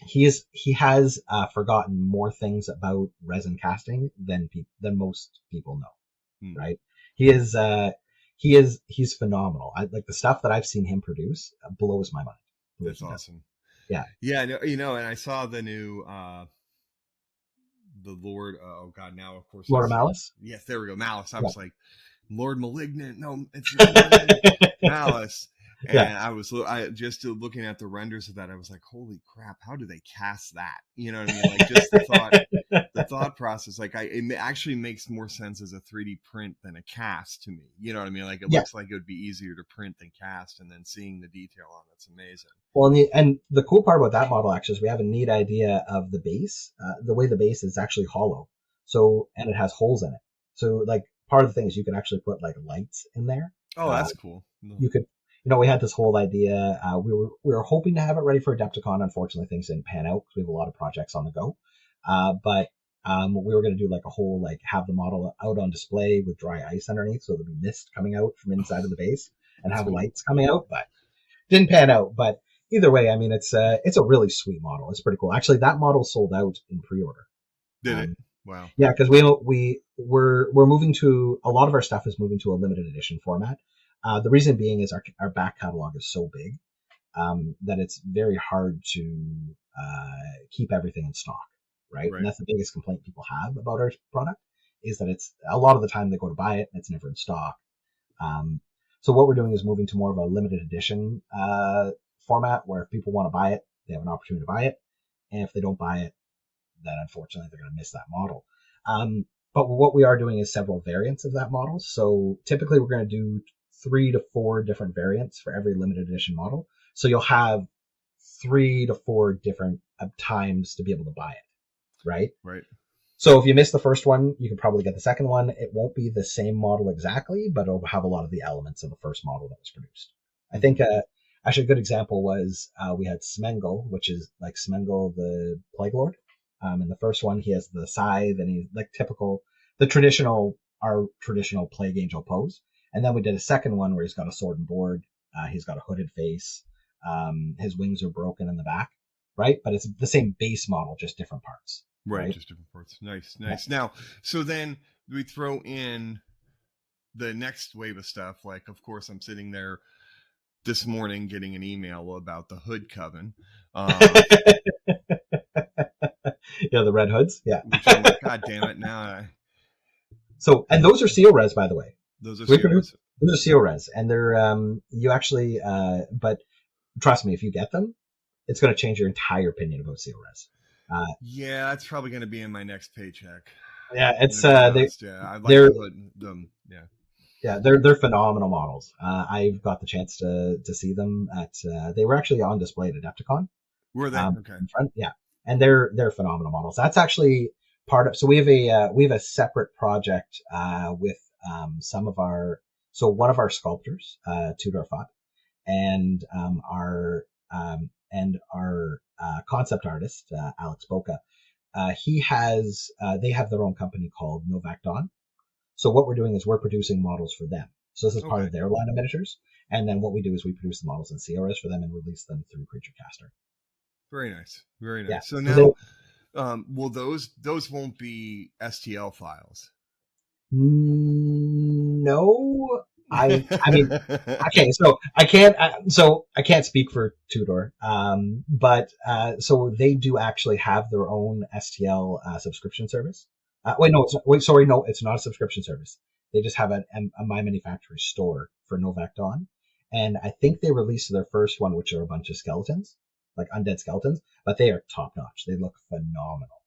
He has forgotten more things about resin casting than most people know, right? He's phenomenal. Like the stuff that I've seen him produce blows my mind. That's awesome. Yeah. Yeah. And I saw the new, the Lord, oh God, now of course. Lord of Malice? Yes, there we go. Malice. I was like, Lord Malignant. No, it's Malice. And I was just looking at the renders of that. I was like, holy crap, how do they cast that? You know what I mean? Like just the thought process, like it actually makes more sense as a 3D print than a cast to me. You know what I mean? Like it looks like it would be easier to print than cast, and then seeing the detail on it's amazing. Well, and the cool part about that model actually is we have a neat idea of the base. The way the base is actually hollow. So, and it has holes in it. So like part of the thing is you can actually put like lights in there. Oh, that's cool. You could, we had this whole idea. We were hoping to have it ready for Adepticon. Unfortunately, things didn't pan out because we have a lot of projects on the go. But we were going to do like a whole, like have the model out on display with dry ice underneath. So there'd be mist coming out from inside of the base and have lights coming out, but didn't pan out. But either way, I mean, it's a really sweet model. It's pretty cool. Actually, that model sold out in pre-order. Did it? Wow. Yeah, because we're moving to, a lot of our stuff is moving to a limited edition format. The reason being is our back catalog is so big that it's very hard to keep everything in stock, right? And that's the biggest complaint people have about our product, is that it's a lot of the time they go to buy it and it's never in stock. So what we're doing is moving to more of a limited edition format where if people want to buy it, they have an opportunity to buy it. And if they don't buy it, then unfortunately they're going to miss that model. But what we are doing is several variants of that model. So typically we're going to do 3 to 4 different variants for every limited edition model. So you'll have 3 to 4 different times to be able to buy it, right? Right. So if you miss the first one, you can probably get the second one. It won't be the same model exactly, but it'll have a lot of the elements of the first model that was produced. I think actually a good example was we had Smengel, which is like Smengel the Plague Lord. In the first one, he has the scythe and he's like our traditional Plague Angel pose. And then we did a second one where he's got a sword and board. He's got a hooded face. His wings are broken in the back, right? But it's the same base model, just different parts. Right, just different parts. Nice. Yeah. Now, so then we throw in the next wave of stuff. Like, of course, I'm sitting there this morning getting an email about the Hood Coven. Yeah, the red hoods. Yeah. Which I'm like, God damn it! Now So, and those are seal res, by the way. those are Those serious. are seal res, and they're you actually but trust me, if you get them, it's going to change your entire opinion about seal res. Yeah, that's probably going to be in my next paycheck. Yeah, it's I like they're the hood. Yeah. Yeah, they're phenomenal models. I've got the chance to see them at. They were actually on display at Adepticon. Were they? Okay. In front, yeah, and they're phenomenal models. That's actually part of. So we have a separate project with some of our. So one of our sculptors, Tudor Fott, and our concept artist, Alex Boca. They have their own company called Novak Dawn. So what we're doing is we're producing models for them. So this is part of their line of miniatures. And then what we do is we produce the models in CRS for them and release them through Creature Caster. Very nice. Very nice. Yeah. So now, well, those won't be STL files. No, I mean, okay, so I can't speak for Tudor, but so they do actually have their own STL subscription service. No, it's not a subscription service. They just have a My Manufacturer's store for Novak Dawn, and I think they released their first one, which are a bunch of skeletons, like undead skeletons, but they are top notch. They look phenomenal.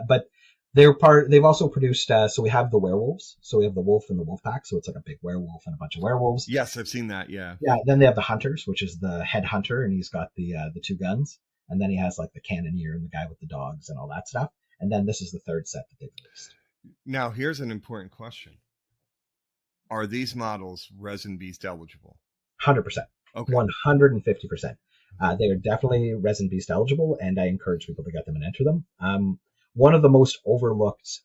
But they've also produced, so we have the werewolves. So we have the wolf and the wolf pack. So it's like a big werewolf and a bunch of werewolves. Yes, I've seen that. Yeah. Yeah. Then they have the hunters, which is the head hunter, and he's got the two guns. And then he has like the cannoneer and the guy with the dogs and all that stuff. And then this is the third set that they've released. Now, here's an important question. Are these models Resin Beast eligible? 100%. Okay. 150%. They are definitely Resin Beast eligible, and I encourage people to get them and enter them. One of the most overlooked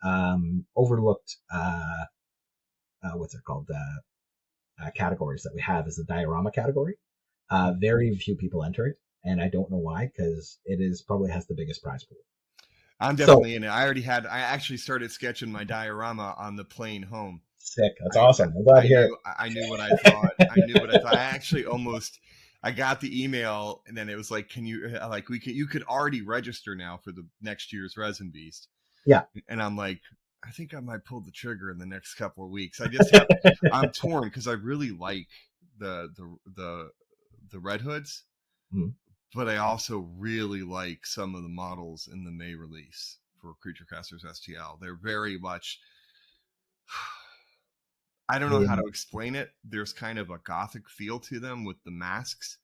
what's it called? Categories that we have is the diorama category. Very few people enter it, and I don't know why, because probably has the biggest prize pool. I'm definitely in it. I actually started sketching my diorama on the plane home. Sick. That's awesome. I'm glad to hear it. I knew what I thought. I actually I got the email, and then it was like, you could already register now for the next year's Resin Beast. Yeah. And I'm like, I think I might pull the trigger in the next couple of weeks. I'm torn because I really like the Red Hoods. Mm-hmm. But I also really like some of the models in the May release for Creature Casters STL. They're very much, I don't know how to explain it. There's kind of a gothic feel to them with the masks.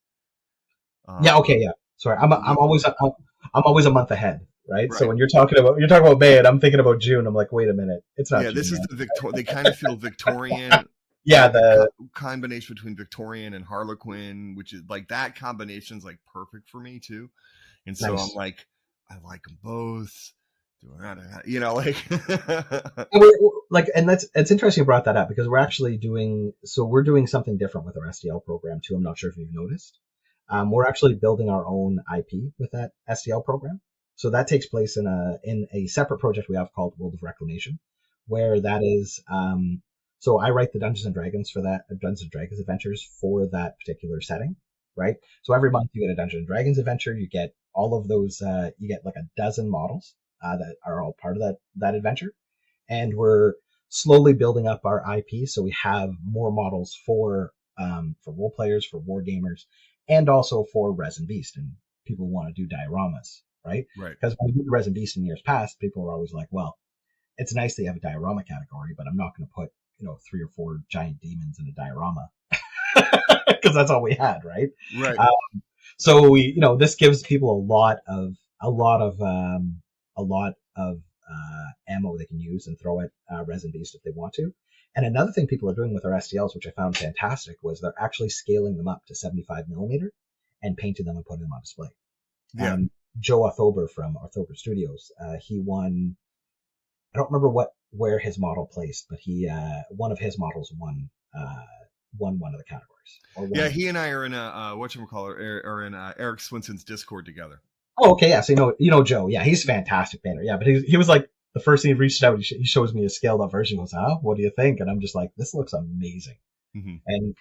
Yeah. Okay. Yeah. Sorry. I'm always a month ahead, right? So when you're talking about May and I'm thinking about June, I'm like, wait a minute. It's not. Yeah. June, this is they kind of feel Victorian. Yeah, the combination between Victorian and Harlequin, which is like that combination's like perfect for me too. And so nice. I'm like, I like them both. And it's interesting you brought that up because we're actually doing something different with our STL program too. I'm not sure if you've noticed. We're actually building our own IP with that STL program. So that takes place in a separate project we have called World of Reclamation, where that is. So I write the Dungeons and Dragons for that, Dungeons and Dragons adventures for that particular setting, right? So every month you get a Dungeons and Dragons adventure, you get all of those, you get like a dozen models that are all part of that adventure. And we're slowly building up our IP. So we have more models for role players, for war gamers, and also for Resin Beast. And people want to do dioramas, right? Right. Because when we did Resin Beast in years past, people were always like, well, it's nice that you have a diorama category, but I'm not going to put 3 or 4 giant demons in a diorama because that's all we had, right? Right. So we, this gives people a lot of ammo they can use and throw at Resin Beast if they want to. And another thing people are doing with our STLs, which I found fantastic, was they're actually scaling them up to 75 millimeter and painting them and putting them on display. Yeah. Joe Orthober from Orthober Studios, he won. I don't remember where his model placed, but he one of his models won one of the categories. He and I are in a whatchamacallit are in Eric Swinson's Discord together. Oh, okay, yeah. So you know Joe, yeah, he's a fantastic painter. Yeah, but he was like the first thing he reached out. He shows me a scaled up version. He goes, what do you think? And I'm just like, this looks amazing. Mm-hmm. And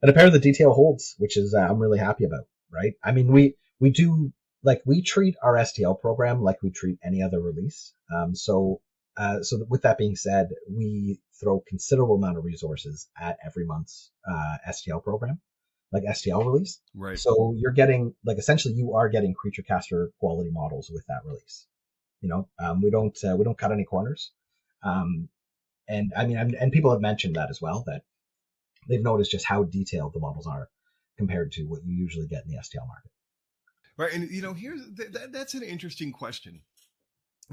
a pair of the detail holds, which is I'm really happy about. Right? I mean, we do like we treat our STL program like we treat any other release. So with that being said, we throw considerable amount of resources at every month's STL program, like STL release. Right. So you're getting, like, essentially you are getting creature caster quality models with that release. We don't cut any corners. And I mean, and people have mentioned that as well, that they've noticed just how detailed the models are compared to what you usually get in the STL market. Right. And, that's an interesting question,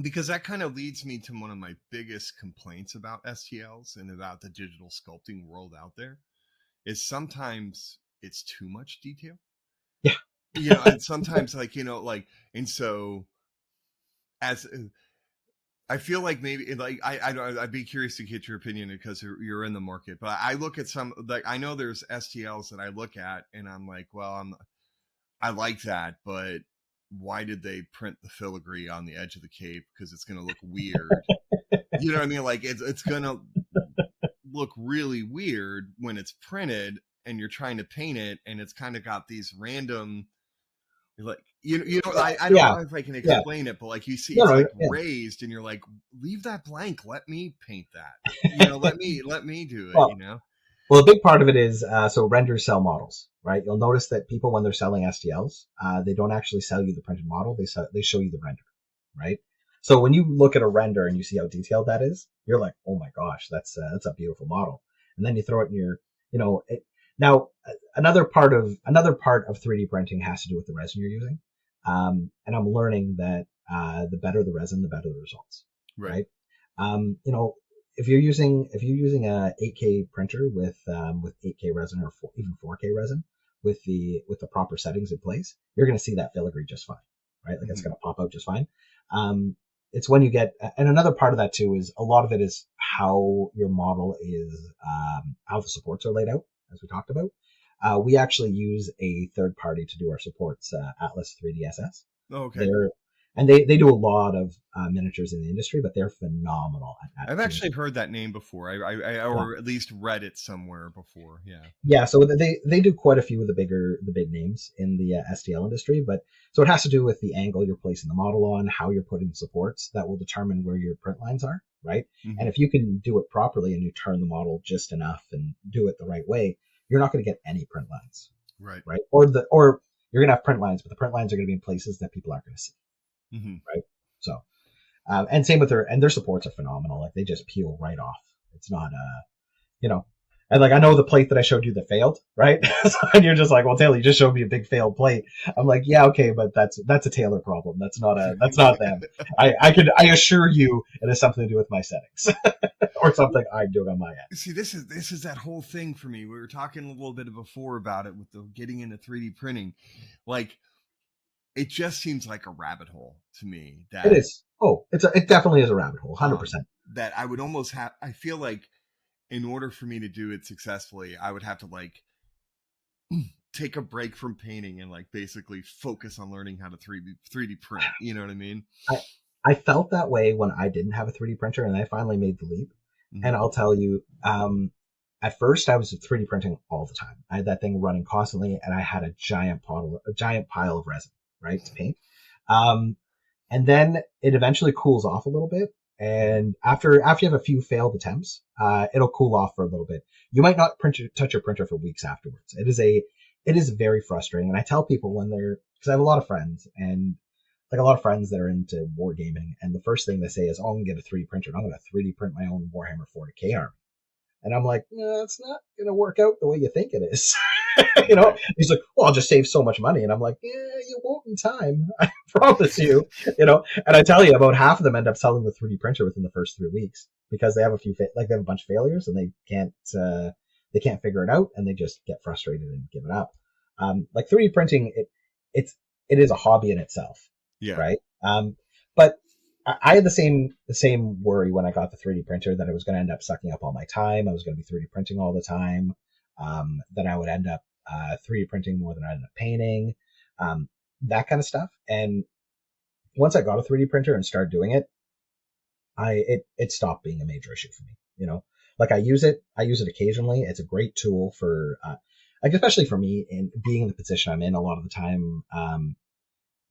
because that kind of leads me to one of my biggest complaints about STLs and about the digital sculpting world out there is sometimes it's too much detail. Yeah. And sometimes and so as I feel like maybe I'd be curious to get your opinion because you're in the market, but I look at some, like, I know there's STLs that I look at and I'm like, well, I like that, but why did they print the filigree on the edge of the cape? Because it's going to look weird. You know what I mean? Like it's going to look really weird when it's printed and you're trying to paint it, and it's kind of got these random, like, I don't know if I can explain it, but like you see, it's raised, and you're like, leave that blank. Let me paint that. Let me do it. Well, a big part of it is, so renders sell models, right? You'll notice that people, when they're selling STLs, they don't actually sell you the printed model. They show you the render, right? So when you look at a render and you see how detailed that is, you're like, oh my gosh, that's a beautiful model. And then you throw it in your, now another part of 3D printing has to do with the resin you're using. And I'm learning that, the better the resin, the better the results, right? If you're using a 8K printer with 8K resin or even 4K resin with the proper settings in place, you're going to see that filigree just fine, right? Like, it's going to pop out just fine. It's when you get, and another part of that too is a lot of it is how your model is, how the supports are laid out, as we talked about. We actually use a third party to do our supports, Atlas 3DSS. Oh, okay. They do a lot of miniatures in the industry, but they're phenomenal at that. I've actually heard that name before. Or at least read it somewhere before. Yeah. Yeah. So they do quite a few of the big names in the STL industry, but so it has to do with the angle you're placing the model on, how you're putting the supports that will determine where your print lines are, right? Mm-hmm. And if you can do it properly and you turn the model just enough and do it the right way, you're not going to get any print lines, right? Or you're going to have print lines, but the print lines are going to be in places that people aren't going to see. Mm-hmm. Right. So, and same with their supports are phenomenal. Like, they just peel right off. It's not, and like, I know the plate that I showed you that failed, right? And you're just like, well, Taylor, you just showed me a big failed plate. I'm like, yeah, okay, but that's a Taylor problem. That's not them. I assure you it has something to do with my settings or something I'm doing on my end. See, this is that whole thing for me. We were talking a little bit before about it with the getting into 3D printing. Like, it just seems like a rabbit hole to me. That it is. Oh, it definitely is a rabbit hole, 100%. That I would almost have. I feel like in order for me to do it successfully, I would have to like take a break from painting and like basically focus on learning how to 3D print. You know what I mean? I felt that way when I didn't have a 3D printer, and I finally made the leap. Mm-hmm. And I'll tell you, at first I was 3D printing all the time. I had that thing running constantly, and I had a giant pile of resin, right, to paint. And then it eventually cools off a little bit. And after you have a few failed attempts, it'll cool off for a little bit. You might not touch your printer for weeks afterwards. It is very frustrating. And I tell people because I have a lot of friends, and like a lot of friends that are into wargaming, and the first thing they say is, oh, I'm going to get a 3D printer, and I'm going to 3D print my own Warhammer 40K army. And I'm like, no, it's not going to work out the way you think it is. He's like, well, I'll just save so much money. And I'm like, yeah, you won't in time. I promise you, and I tell you, about half of them end up selling the 3D printer within the first 3 weeks because they have they have a bunch of failures and they can't figure it out, and they just get frustrated and give it up. Like 3D printing, it is a hobby in itself. Yeah. Right. But I had the same worry when I got the 3D printer, that it was going to end up sucking up all my time. I was going to be 3D printing all the time. That I would end up 3D printing more than I ended up painting, that kind of stuff. And once I got a 3D printer and started doing it, it stopped being a major issue for me. Like, I use it occasionally. It's a great tool for, like, especially for me in being in the position I'm in a lot of the time.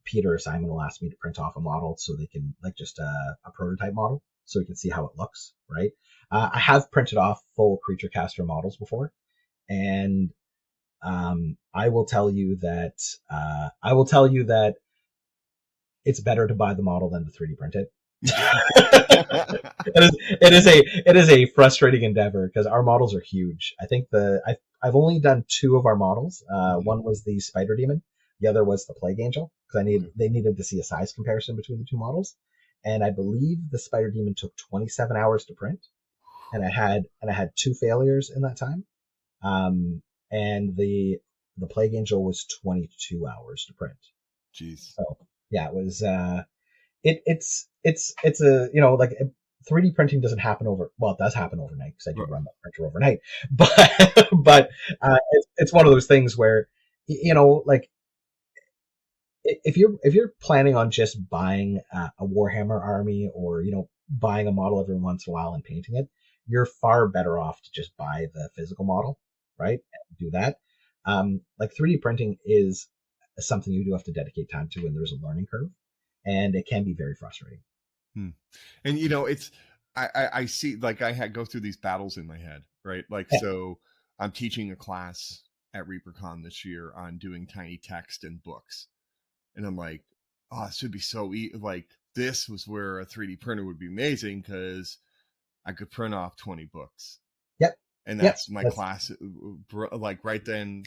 Peter or Simon will ask me to print off a model so they can like just a prototype model so we can see how it looks, right? I have printed off full creature caster models before, and I will tell you that it's better to buy the model than to 3D print it. It is a frustrating endeavor because our models are huge. I think I've only done 2 of our models. One was the Spider Demon, the other was the Plague Angel, because they needed to see a size comparison between the 2 models, and I believe the Spider Demon took 27 hours to print, and I had 2 failures in that time, and the Plague Angel was 22 hours to print. Jeez. So yeah, it was it's a, you know, like 3D printing doesn't happen it does happen overnight because I do run that printer overnight, but it's one of those things where, you know, like if you're planning on just buying a Warhammer army, or, you know, buying a model every once in a while and painting it, you're far better off to just buy the physical model, right? And do that. Like 3D printing is something you do have to dedicate time to, and there's a learning curve, and it can be very frustrating. And, you know, it's, I see, like, go through these battles in my head, right? Like, so I'm teaching a class at ReaperCon this year on doing tiny text and books. And I'm like, oh, it should be so easy. Like, this was where a 3D printer would be amazing because I could print off 20 books. Yep. And that's my class. Like, right then,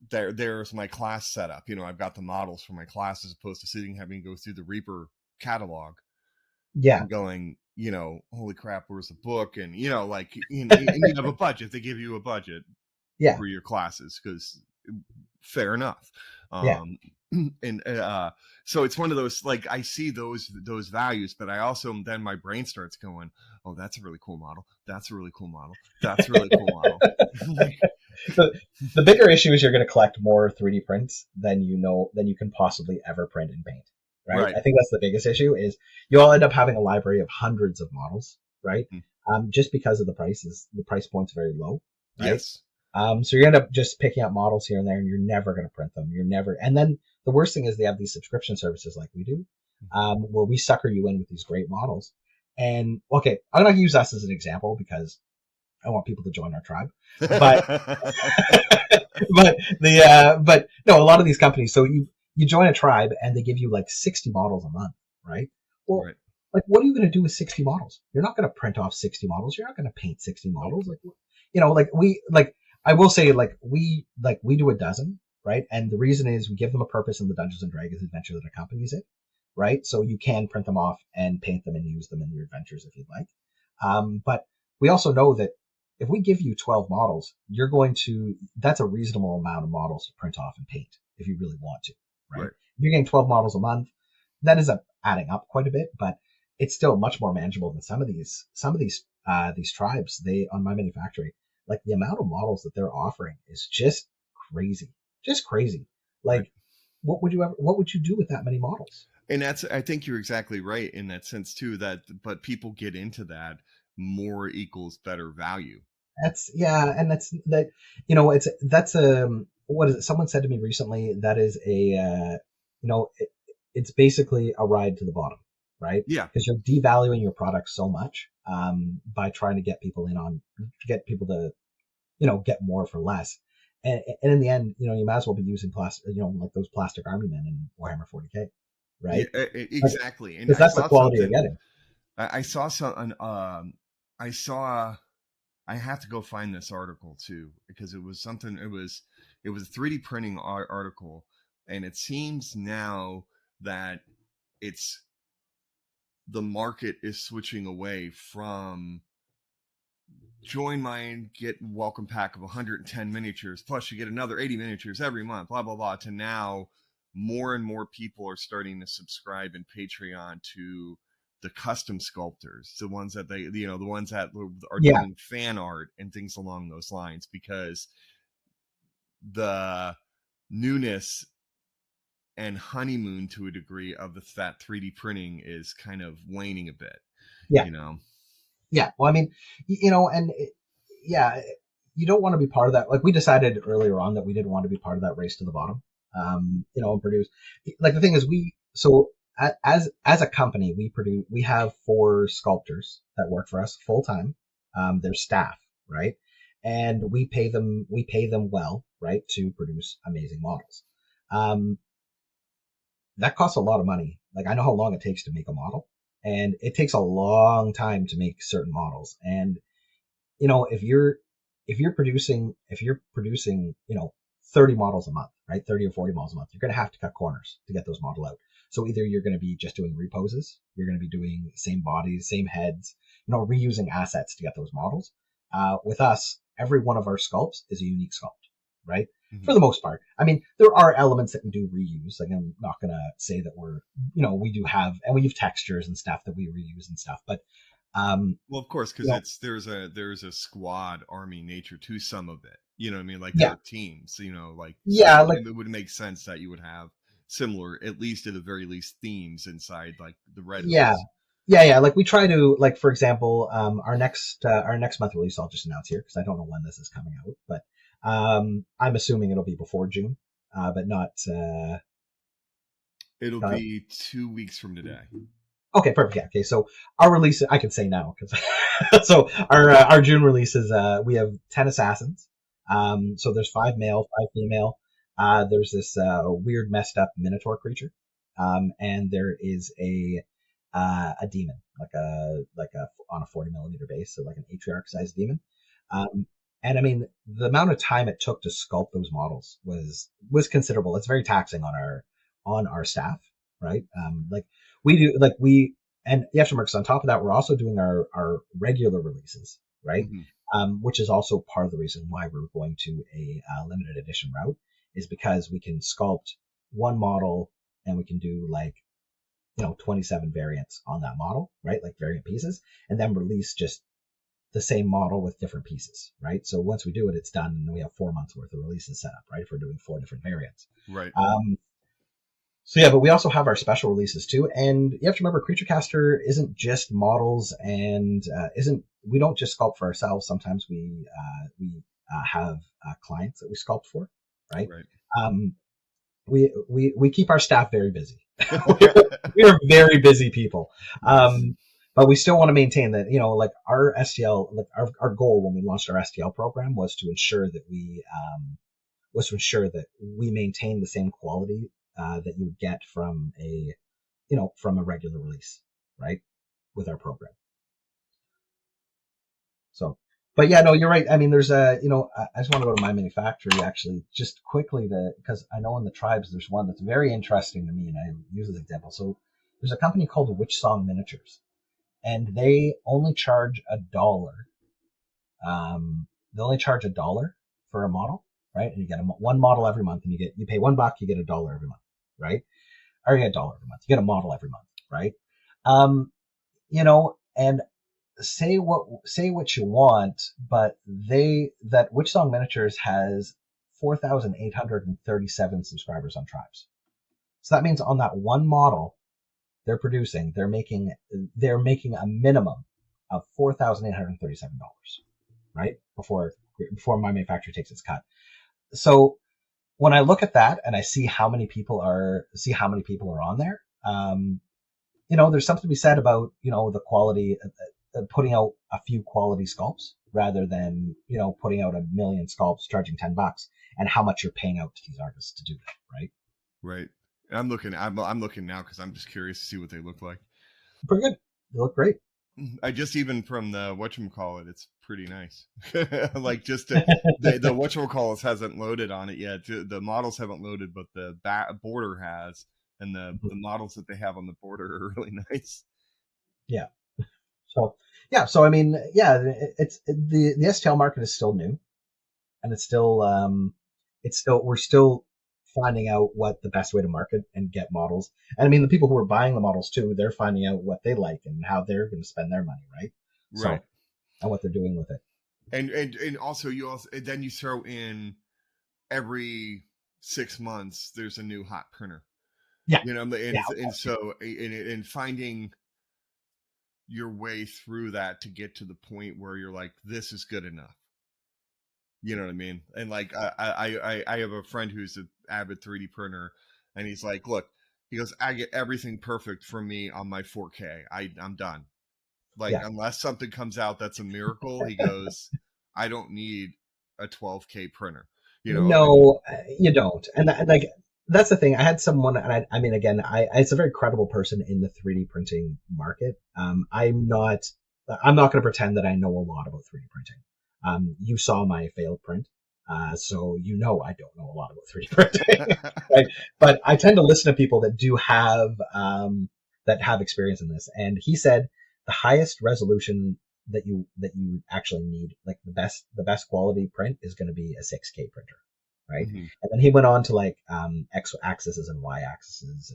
there's my class setup. You know, I've got the models for my class as opposed to having to go through the Reaper catalog. Yeah. And going, you know, holy crap, where's the book? And, you know, like, you know, and you have a budget. They give you a budget for your classes, because fair enough. And so it's one of those, like, I see those values, but I also, then my brain starts going, oh, that's a really cool model. That's a really cool model. That's a really cool model. The bigger issue is you're going to collect more 3D prints than you can possibly ever print and paint. Right? I think that's the biggest issue, is you'll end up having a library of hundreds of models, right? Just because of the price point's very low. Right? Yes. So you end up just picking up models here and there, and you're never going to print them. And then the worst thing is they have these subscription services like we do, where we sucker you in with these great models. And okay, I'm going to use us as an example because I want people to join our tribe. But but no, a lot of these companies, so you join a tribe and they give you like 60 models a month, right? Well, like, what are you going to do with 60 models? You're not going to print off 60 models. You're not going to paint 60 models. Like, you know, I will say, we do a dozen, right? And the reason is we give them a purpose in the Dungeons and Dragons adventure that accompanies it, right? So you can print them off and paint them and use them in your adventures if you'd like. But we also know that if we give you 12 models, that's a reasonable amount of models to print off and paint if you really want to, right? If you're getting 12 models a month, that is adding up quite a bit, but it's still much more manageable than some of these tribes. On My Manufactory, like, the amount of models that they're offering is just crazy. Like, what would you do with that many models? And I think you're exactly right in that sense too, but people get into that, more equals better value. What is it? Someone said to me recently, that is it's basically a ride to the bottom, right? Yeah. Because you're devaluing your product so much, by trying to get people to, you know, get more for less. And in the end, you know, you might as well be using plastic, you know, like those plastic army men in Warhammer 40K, right? Yeah, exactly. Because that's the quality you're getting. I saw I have to go find this article too, because it was something, it was a 3D printing article, and it seems now that the market is switching away from join mine, get welcome pack of 110 miniatures, plus you get another 80 miniatures every month, blah, blah, blah, to now more and more people are starting to subscribe in Patreon to the custom sculptors, the ones that the ones that are doing fan art and things along those lines, because the newness and honeymoon to a degree of that 3D printing is kind of waning a bit. Yeah. You know? Yeah. Well, I mean, you know, and you don't want to be part of that. Like, we decided earlier on that we didn't want to be part of that race to the bottom, and produce. Like the thing is, as a company, we have 4 sculptors that work for us full time. They're staff, right? And we pay them well, right, to produce amazing models. Um, that costs a lot of money. Like I know how long it takes to make a model, and it takes a long time to make certain models. And if you're producing 30 models a month, right, 30 or 40 models a month, you're going to have to cut corners to get those model out. So either you're going to be just doing reposes, you're going to be doing same bodies, same heads, reusing assets to get those models. With us, every one of our sculpts is a unique sculpt, right? Mm-hmm. For the most part. I mean, there are elements that can do reuse. Like I'm not going to say that we do have, and we have textures and stuff that we reuse and stuff, but well, of course, because there's a squad army nature to some of it. You know what I mean? Like yeah, there are teams. yeah, like it would make sense that you would have similar, at least at the very least, themes inside like the Red yeah, Hoods. yeah. Like we try to, like for example, our next month release, I'll just announce here because I don't know when this is coming out, but I'm assuming it'll be before June, but not. It'll be 2 weeks from today. Okay, perfect. Yeah. Okay, so our release, I can say now because so our June release is we have 10 assassins. So there's 5 male, 5 female. There's this weird, messed up minotaur creature, and there is a demon, like a on a 40 millimeter base, so like an atriarch sized demon. And I mean, the amount of time it took to sculpt those models was considerable. It's very taxing on our staff, right? Like we do, like and you have to remember, because on top of that, we're also doing our regular releases, right? Mm-hmm. Which is also part of the reason why we're going to a limited edition route, is because we can sculpt one model and we can do like 27 variants on that model, right? Like variant pieces, and then release just the same model with different pieces, right? So once we do it, it's done, and then we have 4 months worth of releases set up, right? If we're doing 4 different variants, right? So yeah, but we also have our special releases too, and you have to remember, Creature Caster isn't just models, and we don't just sculpt for ourselves. Sometimes we have clients that we sculpt for, right? We keep our staff very busy. we are very busy people, but we still want to maintain that, like our STL, like our goal when we launched our STL program was to ensure that we maintain the same quality that you would get from a regular release, right, with our program. So, but yeah, no, you're right. I mean, there's I just want to go to my manufacturer actually just quickly because I know in the tribes there's one that's very interesting to me, and I use as an example. So there's a company called Witch Song Miniatures, and they only charge $1. They only charge $1 for a model, right? And you get one model every month, and you pay $1, you get $1 every month, right? Or you get $1 every month. You get a model every month, right? And say what you want, but that Witch Song Miniatures has 4,837 subscribers on Tribes. So that means on that one model they're making a minimum of $4,837, right? Before my manufacturer takes its cut. So when I look at that and I see how many people are on there, there's something to be said about the quality, putting out a few quality sculpts rather than putting out 1 million sculpts charging $10, and how much you're paying out to these artists to do that, right? Right. I'm looking now because I'm just curious to see what they look like. Pretty good. They look great. I just, even from the whatchamacallit, it's pretty nice. Like just the whatchamacallit hasn't loaded on it yet. The models haven't loaded, but the border has, and the models that they have on the border are really nice. Yeah. So I mean, it's the STL market is still new, and it's still we're still finding out what the best way to market and get models. And I mean, the people who are buying the models too, they're finding out what they like and how they're going to spend their money, right? Right. So, and what they're doing with it. And also then you throw in every 6 months there's a new hot printer. Yeah. And finding your way through that to get to the point where you're like, this is good enough. You know what I mean? And like, I have a friend who's an avid 3D printer, and he's like, look, he goes, I get everything perfect from me on my 4K. I'm done. Like, Yeah. unless something comes out that's a miracle, he goes, I don't need a 12K printer. You know, and No, you don't. And like that's the thing. I had someone, and I mean, again, it's a very credible person in the 3D printing market. I'm not going to pretend that I know a lot about 3D printing. You saw my failed print, so you know I don't know a lot about 3D printing, right? But I tend to listen to people that do that have experience in this. And he said the highest resolution that you actually need, like the best quality print, is going to be a 6K printer, right? Mhm. And then he went on to like X axes and Y axes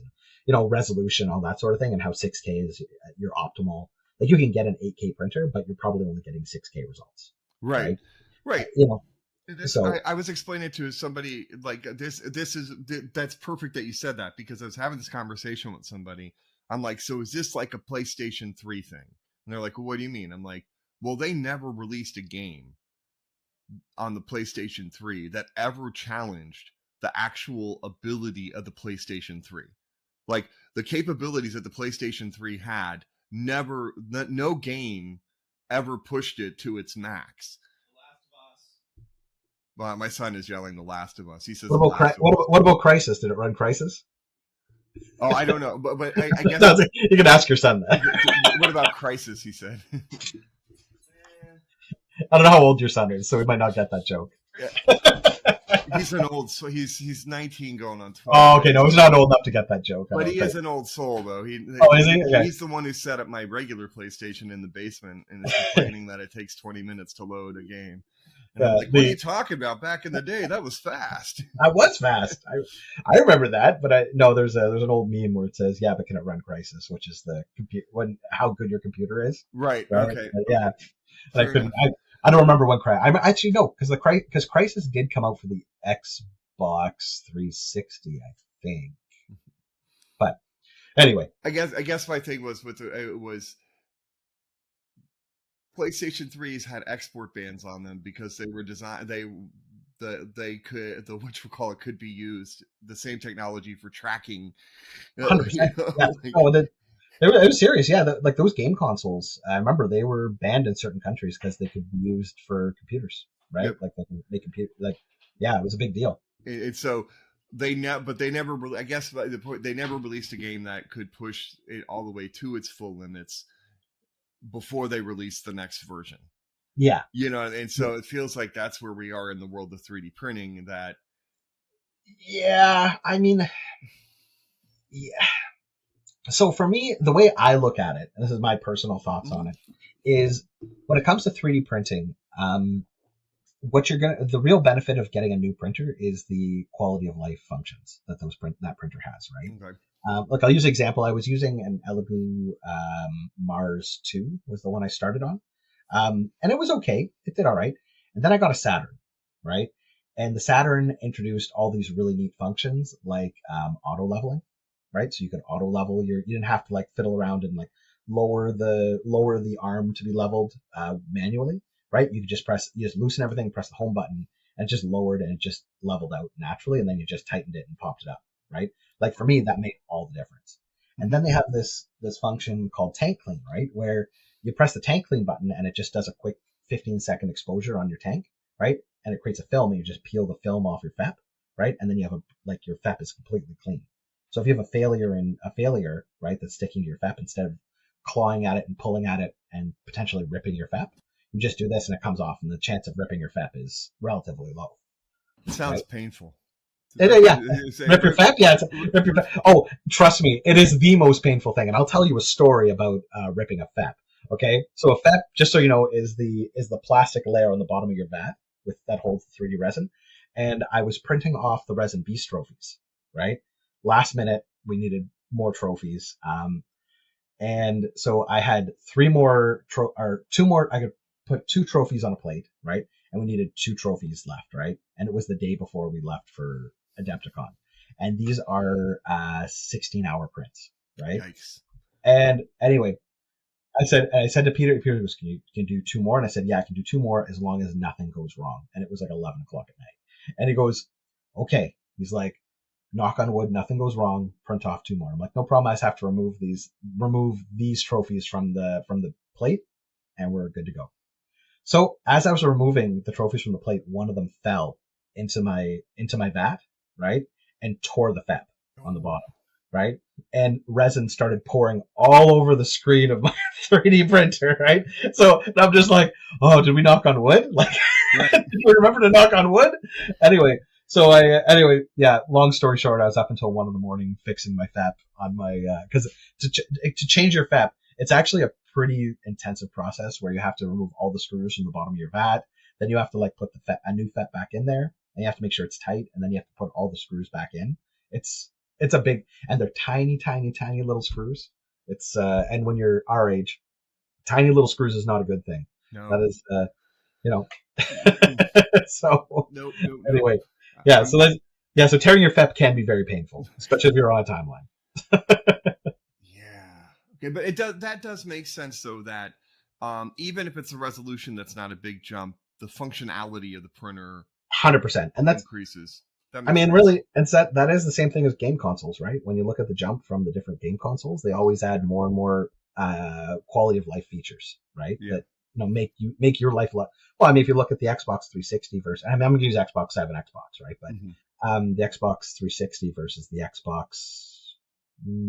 and resolution, all that sort of thing, and how 6K is your optimal. Like you can get an 8K printer, but you're probably only getting 6K results, Right, right? right. You know, This, so I was explaining to somebody like that's perfect that you said that, because I was having this conversation with somebody. I'm like, so is this like a PlayStation 3 thing? And they're like, well, what do you mean? I'm like, well, they never released a game on the PlayStation 3 that ever challenged the actual ability of the PlayStation 3. Like the capabilities that the PlayStation 3 had, no game ever pushed it to its max. Well, my son is yelling "The Last of Us." He says what "The about Last of Us." what about Crisis? Did it run Crisis? Oh, I don't know, but I guess No, you can ask your son that. what about Crisis? He said. I don't know how old your son is, so we might not get that joke. Yeah. He's an old, so he's 19 going on 20. Oh, okay, no, he's not old enough to get that joke. But he is an old soul, though. Is he? Okay. He's the one who set up my regular PlayStation in the basement and is complaining that it takes 20 minutes to load a game. And I'm like, what are you talking about? Back in the day, that was fast. I was fast. I remember that, but there's an old meme where it says, "Yeah, but can it run Crisis?" Which is the how good your computer is. Right. Right? Okay. Yeah. And I couldn't. I don't remember when Crisis. I actually no, because Crisis did come out for the Xbox 360, I think. But anyway, I guess my thing was it was PlayStation 3s had export bans on them because they were designed could be used the same technology for tracking. 100%. Yeah. It was serious. Yeah, like those game consoles. I remember they were banned in certain countries because they could be used for computers, right? Yep. Like they compute. Like, yeah, it was a big deal. And so they never. I guess by the point they never released a game that could push it all the way to its full limits before they released the next version. Yeah. And so it feels like that's where we are in the world of 3D printing. That. Yeah, I mean, yeah. So for me, the way I look at it, and this is my personal thoughts on it, is when it comes to 3D printing, the real benefit of getting a new printer is the quality of life functions that that printer has, right? Okay. Like I'll use an example. I was using an Elegoo Mars 2 was the one I started on, and it was okay. It did all right. And then I got a Saturn, right? And the Saturn introduced all these really neat functions like auto leveling. Right, so you could auto level you didn't have to like fiddle around and like lower the arm to be leveled manually, right? You just loosen everything, press the home button, and it just lowered and it just leveled out naturally, and then you just tightened it and popped it up, right? Like for me, that made all the difference. And then they have this function called tank clean, right, where you press the tank clean button and it just does a quick 15-second exposure on your tank, right? And it creates a film, and you just peel the film off your FEP, right? And then you have your FEP is completely clean. So if you have a failure, right, that's sticking to your FEP, instead of clawing at it and pulling at it and potentially ripping your FEP, you just do this and it comes off, and the chance of ripping your FEP is relatively low. It sounds painful. Yeah. Rip your FEP? Yeah, rip your FEP. Oh, trust me, it is the most painful thing. And I'll tell you a story about ripping a FEP. Okay? So a FEP, just so you know, is the plastic layer on the bottom of your vat that holds the 3D resin. And I was printing off the Resin Beast trophies, right? Last minute, we needed more trophies. And so I had two more, I could put 2 trophies on a plate, right? And we needed 2 trophies left, right? And it was the day before we left for Adepticon. And these are 16-hour prints, right? Yikes. And anyway, I said to Peter, Peter goes, can you do two more? And I said, yeah, I can do two more as long as nothing goes wrong. And it was like 11 o'clock at night. And he goes, okay. He's like, knock on wood, nothing goes wrong. Print off two more. I'm like, no problem. I just have to remove these trophies from the plate, and we're good to go. So as I was removing the trophies from the plate, one of them fell into my vat, right, and tore the FEP on the bottom, right, and resin started pouring all over the screen of my 3D printer, right. So I'm just like, oh, did we knock on wood? Like, right. Did we remember to knock on wood? Anyway. So yeah, long story short, I was up until 1 a.m. fixing my FEP on my, cause to change your FEP, it's actually a pretty intensive process where you have to remove all the screws from the bottom of your vat. Then you have to like put a new FEP back in there, and you have to make sure it's tight, and then you have to put all the screws back in. It's a big, and they're tiny, tiny, tiny little screws. It's, and when you're our age, tiny little screws is not a good thing. No. That is, so nope. Anyway. Yeah, so tearing your FEP can be very painful, especially if you're on a timeline. Yeah. Okay, but that does make sense though, that even if it's a resolution that's not a big jump, the functionality of the printer 100%, and that's increases. Really, and that is the same thing as game consoles, right? When you look at the jump from the different game consoles, they always add more and more quality of life features, right? Yeah. That make your life well, I mean, if you look at the Xbox 360 versus, I'm going to use Xbox, I have an Xbox, right? But the Xbox 360 versus the Xbox,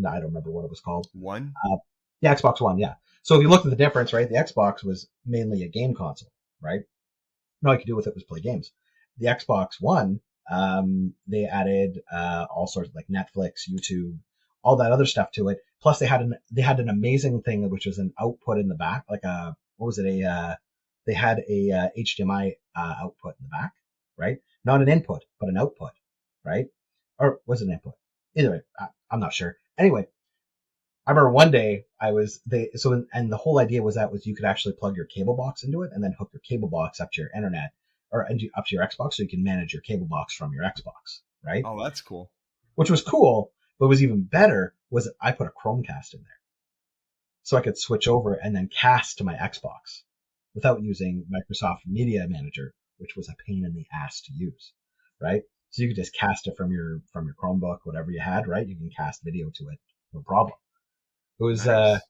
I don't remember what it was called. One? The Xbox One, yeah. So if you look at the difference, right, the Xbox was mainly a game console, right? And all you could do with it was play games. The Xbox One, they added all sorts of like Netflix, YouTube, all that other stuff to it. Plus they had an amazing thing, which was an output in the back, like a, what was it? They had a HDMI output in the back, right? Not an input, but an output, right? Or was it an input? Either way, I'm not sure. Anyway, I remember one day and the whole idea was you could actually plug your cable box into it and then hook your cable box up to your internet or up to your Xbox, so you can manage your cable box from your Xbox, right? Oh, that's cool. Which was cool, but what was even better was I put a Chromecast in there. So I could switch over and then cast to my Xbox without using Microsoft Media Manager, which was a pain in the ass to use, right? So you could just cast it from your Chromebook, whatever you had, right? You can cast video to it, no problem. It was, nice.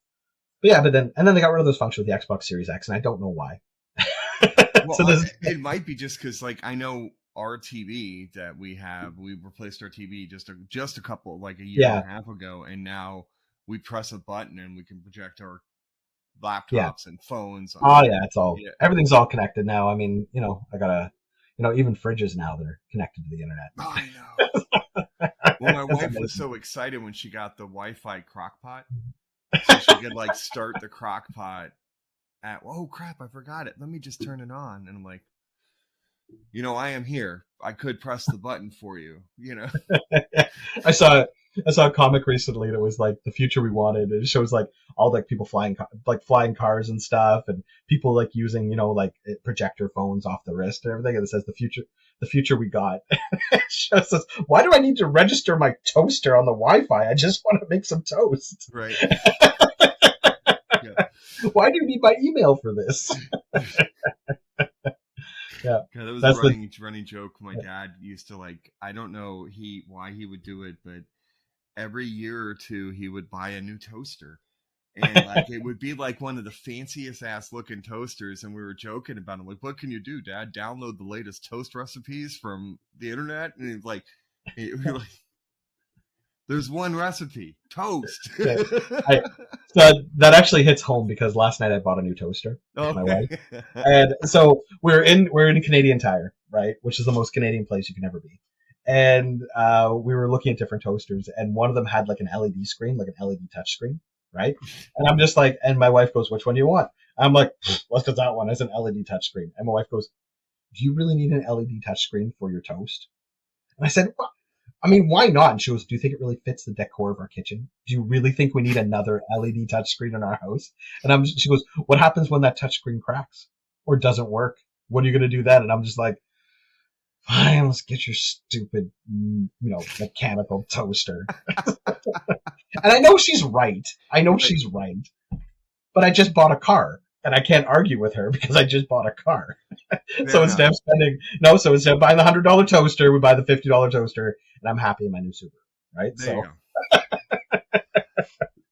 But then they got rid of those functions with the Xbox Series X, and I don't know why. Well, it might be just because, like, I know our TV that we replaced our TV just a couple, like a year and a half ago, and now we press a button and we can project our laptops and phones. It's all, everything's all connected now. I mean, I gotta, even fridges now, they're connected to the internet. Oh, I know. Well, my wife was so excited when she got the Wi-Fi crockpot. So she could like start the crockpot oh crap, I forgot it. Let me just turn it on. And I'm like, I am here. I could press the button for you, I saw a comic recently that was like the future we wanted. It shows like all like people flying cars and stuff, and people like using like projector phones off the wrist and everything. And it says the future we got. It shows us, why do I need to register my toaster on the Wi-Fi? I just want to make some toast. Right. Yeah. Why do you need my email for this? Yeah, that was a running joke. My dad used to like. I don't know why he would do it, but every year or two he would buy a new toaster, and like it would be like one of the fanciest ass looking toasters. And we were joking about it, like, "What can you do, Dad? Download the latest toast recipes from the internet?" And he's like, "There's one recipe: toast." So that actually hits home because last night I bought a new toaster with my wife, and so we're in Canadian Tire, right, which is the most Canadian place you can ever be. And we were looking at different toasters, and one of them had like an LED screen, like an LED touch screen, right? And I'm just like, and my wife goes, "Which one do you want?" I'm like, "Let's get that one as an LED touch screen." And my wife goes, "Do you really need an LED touch screen for your toast?" And I said, "Well, I mean, why not?" And she goes, "Do you think it really fits the decor of our kitchen? Do you really think we need another LED touchscreen in our house?" And she goes, "What happens when that touchscreen cracks or doesn't work? What are you going to do then?" And I'm just like, "Fine, let's get your stupid, mechanical toaster." And I know she's right. She's right. but I just bought a car. And I can't argue with her because I just bought a car. So instead of buying the $100 toaster, we buy the $50 toaster, and I'm happy in my new Subaru. Right? There you go.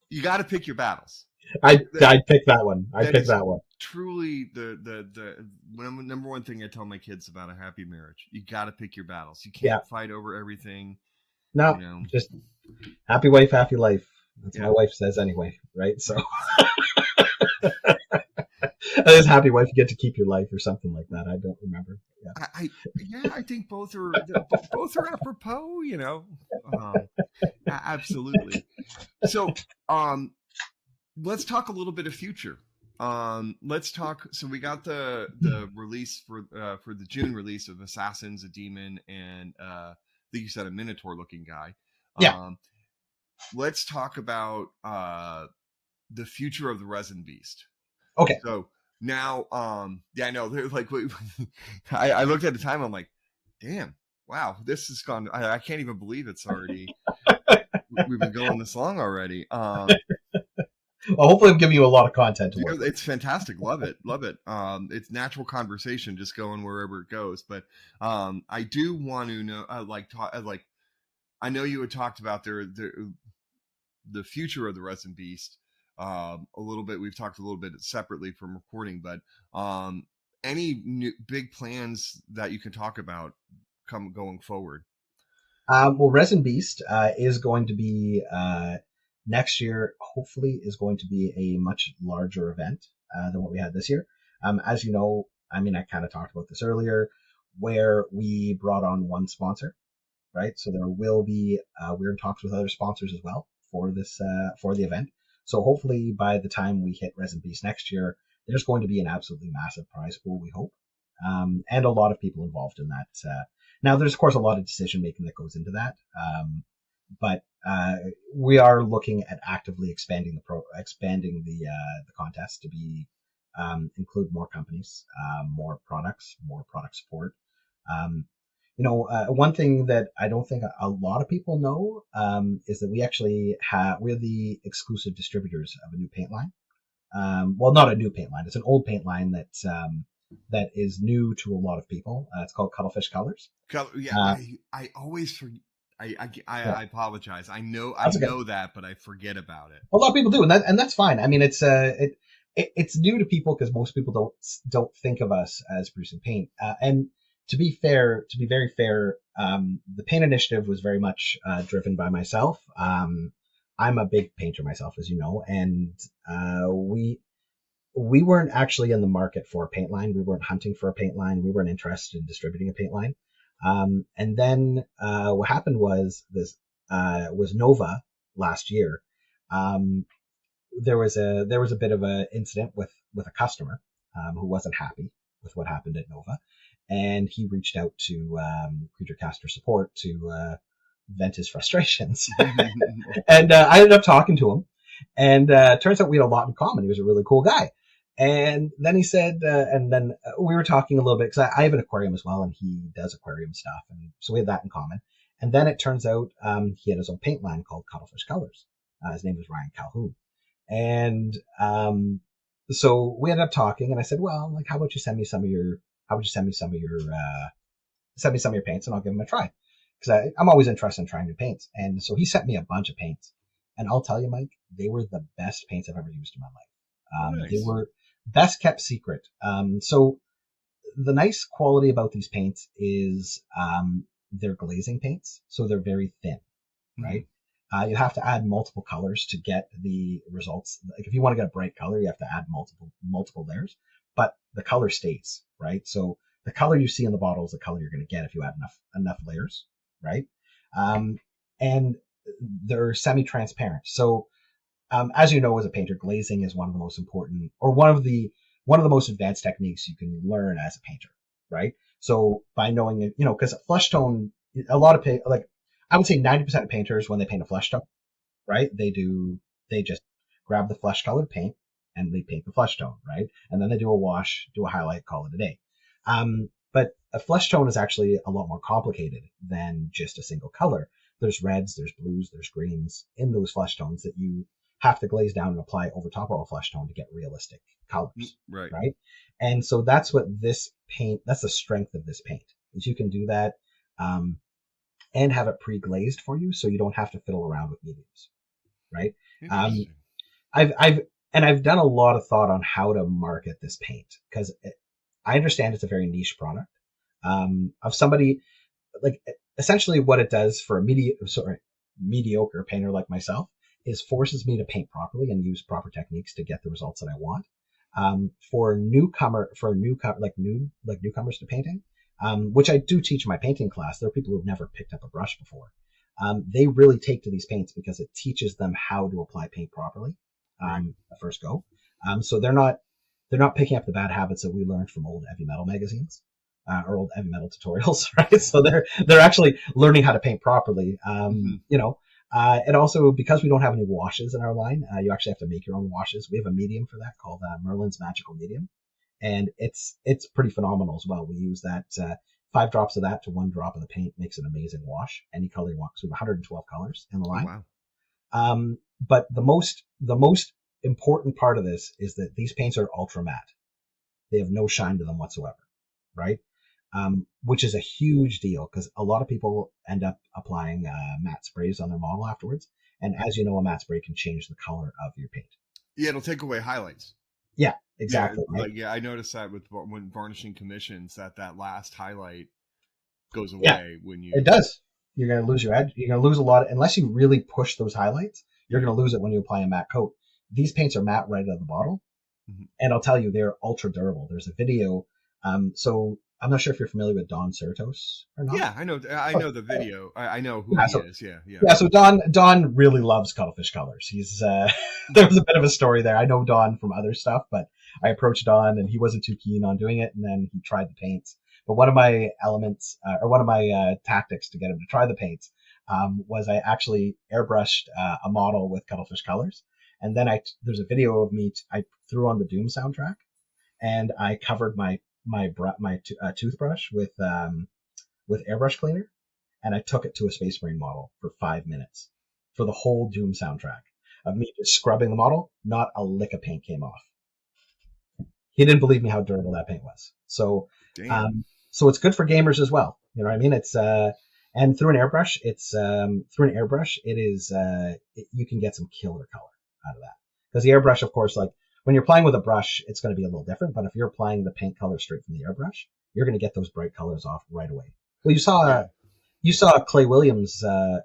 You got to pick your battles. I'd pick that one. I'd pick that one. Truly, the number one thing I tell my kids about a happy marriage: you got to pick your battles. You can't fight over everything. No, just happy wife, happy life. That's what my wife says anyway, right? So. As happy wife, you get to keep your life or something like that. I don't remember. I think both are apropos. Absolutely. So, let's talk a little bit of future. Let's talk. So we got the release for the June release of Assassins, a Demon, and I think you said a Minotaur looking guy. Yeah. Let's talk about the future of the Resin Beast. Okay. So now, I know. Like, I looked at the time. I'm like, damn, wow, this has gone. I can't even believe it's already. We've been going this long already. Well, hopefully, I'm giving you a lot of content to work. It's fantastic. Love it. It's natural conversation, just going wherever it goes. But I do want to know, I know you had talked about the future of the Resin Beast. A little bit. We've talked a little bit separately from recording, but any new big plans that you can talk about going forward? Well, Resin Beast is going to be next year. Hopefully, is going to be a much larger event than what we had this year. As you know, I kind of talked about this earlier, where we brought on one sponsor, right? So there will be we're in talks with other sponsors as well for this for the event. So hopefully by the time we hit Resin Beast next year, there's going to be an absolutely massive prize pool, we hope, and a lot of people involved in that. Now, there's, of course, a lot of decision-making that goes into that, but we are looking at actively expanding the contest to be include more companies, more products, more product support. One thing that I don't think a lot of people know is that we're the exclusive distributors of a new paint line. Well, not a new paint line. It's an old paint line that is new to a lot of people. It's called Cuttlefish Colors. I always forget. I apologize. I know that, but I forget about it. A lot of people do, and that's fine. It's new to people because most people don't think of us as producing paint. And to be very fair, the paint initiative was very much driven by myself. I'm a big painter myself, as you know, and we weren't actually in the market for a paint line. We weren't hunting for a paint line. We weren't interested in distributing a paint line. And then what happened was Nova last year. There was a bit of an incident with a customer who wasn't happy with what happened at Nova. And he reached out to Creature Caster support to vent his frustrations. And I ended up talking to him. And turns out we had a lot in common. He was a really cool guy. And then he said, we were talking a little bit, because I have an aquarium as well, and he does aquarium stuff. And so we had that in common. And then it turns out he had his own paint line called Cuttlefish Colors. His name is Ryan Calhoun. And so we ended up talking, and I said, well, like, how about you send me some of your paints, and I'll give them a try, because I'm always interested in trying new paints. And so he sent me a bunch of paints, and I'll tell you, Mike, they were the best paints I've ever used in my life. Nice. They were best kept secret. So the nice quality about these paints is they're glazing paints, so they're very thin, right? You have to add multiple colors to get the results. Like, if you want to get a bright color, you have to add multiple layers, but the color stays, right? So the color you see in the bottle is the color you're going to get if you add enough layers, right? And they're semi-transparent. So as you know, as a painter, glazing is one of the most important, or one of the most advanced techniques you can learn as a painter, right? So by knowing it, because flesh tone, a lot of I would say 90% of painters, when they paint a flesh tone, right, they just grab the flesh colored paint and they paint the flesh tone, right? And then they do a wash, do a highlight, call it a day. But a flesh tone is actually a lot more complicated than just a single color. There's reds, there's blues, there's greens in those flesh tones that you have to glaze down and apply over top of a flesh tone to get realistic colors, Right. right? And so that's what this paint, that's the strength of this paint, is you can do that and have it pre-glazed for you, so you don't have to fiddle around with mediums, right? I've done a lot of thought on how to market this paint, because I understand it's a very niche product. Of somebody, like, essentially what it does for a mediocre painter like myself is forces me to paint properly and use proper techniques to get the results that I want. For newcomers to painting, which I do teach in my painting class, there are people who've never picked up a brush before. They really take to these paints because it teaches them how to apply paint properly the first go. So they're not picking up the bad habits that we learned from old heavy metal magazines or old heavy metal tutorials, right? So they're actually learning how to paint properly. And also, because we don't have any washes in our line, you actually have to make your own washes. We have a medium for that called Merlin's Magical Medium, and it's pretty phenomenal as well. We use that 5 drops of that to 1 drop of the paint makes an amazing wash. Any color you want. So we have 112 colors in the line. Oh, wow. But the most important part of this is that these paints are ultra matte. They have no shine to them whatsoever, right? Which is a huge deal, because a lot of people end up applying matte sprays on their model afterwards. And as you know, a matte spray can change the color of your paint. Yeah, it'll take away highlights. Yeah, exactly. Yeah, right? I noticed that when varnishing commissions, that last highlight goes away. Yeah, when you. It does. You're going to lose your edge. You're going to lose a lot. Unless you really push those highlights, you're going to lose it when you apply a matte coat. These paints are matte right out of the bottle. Mm-hmm. And I'll tell you, they're ultra durable. There's a video. So I'm not sure if you're familiar with Don Certos or not. Yeah, I know the video. I know who he is. Yeah. Yeah. So Don really loves cuttlefish colors. He's there was a bit of a story there. I know Don from other stuff, but I approached Don and he wasn't too keen on doing it. And then he tried the paints. But one of my tactics to get him to try the paints was I actually airbrushed a model with cuttlefish colors, and then there's a video of me. I threw on the Doom soundtrack, and I covered my toothbrush with airbrush cleaner, and I took it to a Space Marine model for 5 minutes for the whole Doom soundtrack of me just scrubbing the model. Not a lick of paint came off. He didn't believe me how durable that paint was. So, so it's good for gamers as well. You know what I mean? It's and through an airbrush, you can get some killer color out of that, because the airbrush, of course, like, when you're playing with a brush, it's going to be a little different. But if you're applying the paint color straight from the airbrush, you're going to get those bright colors off right away. Well, you saw Clay Williams' Old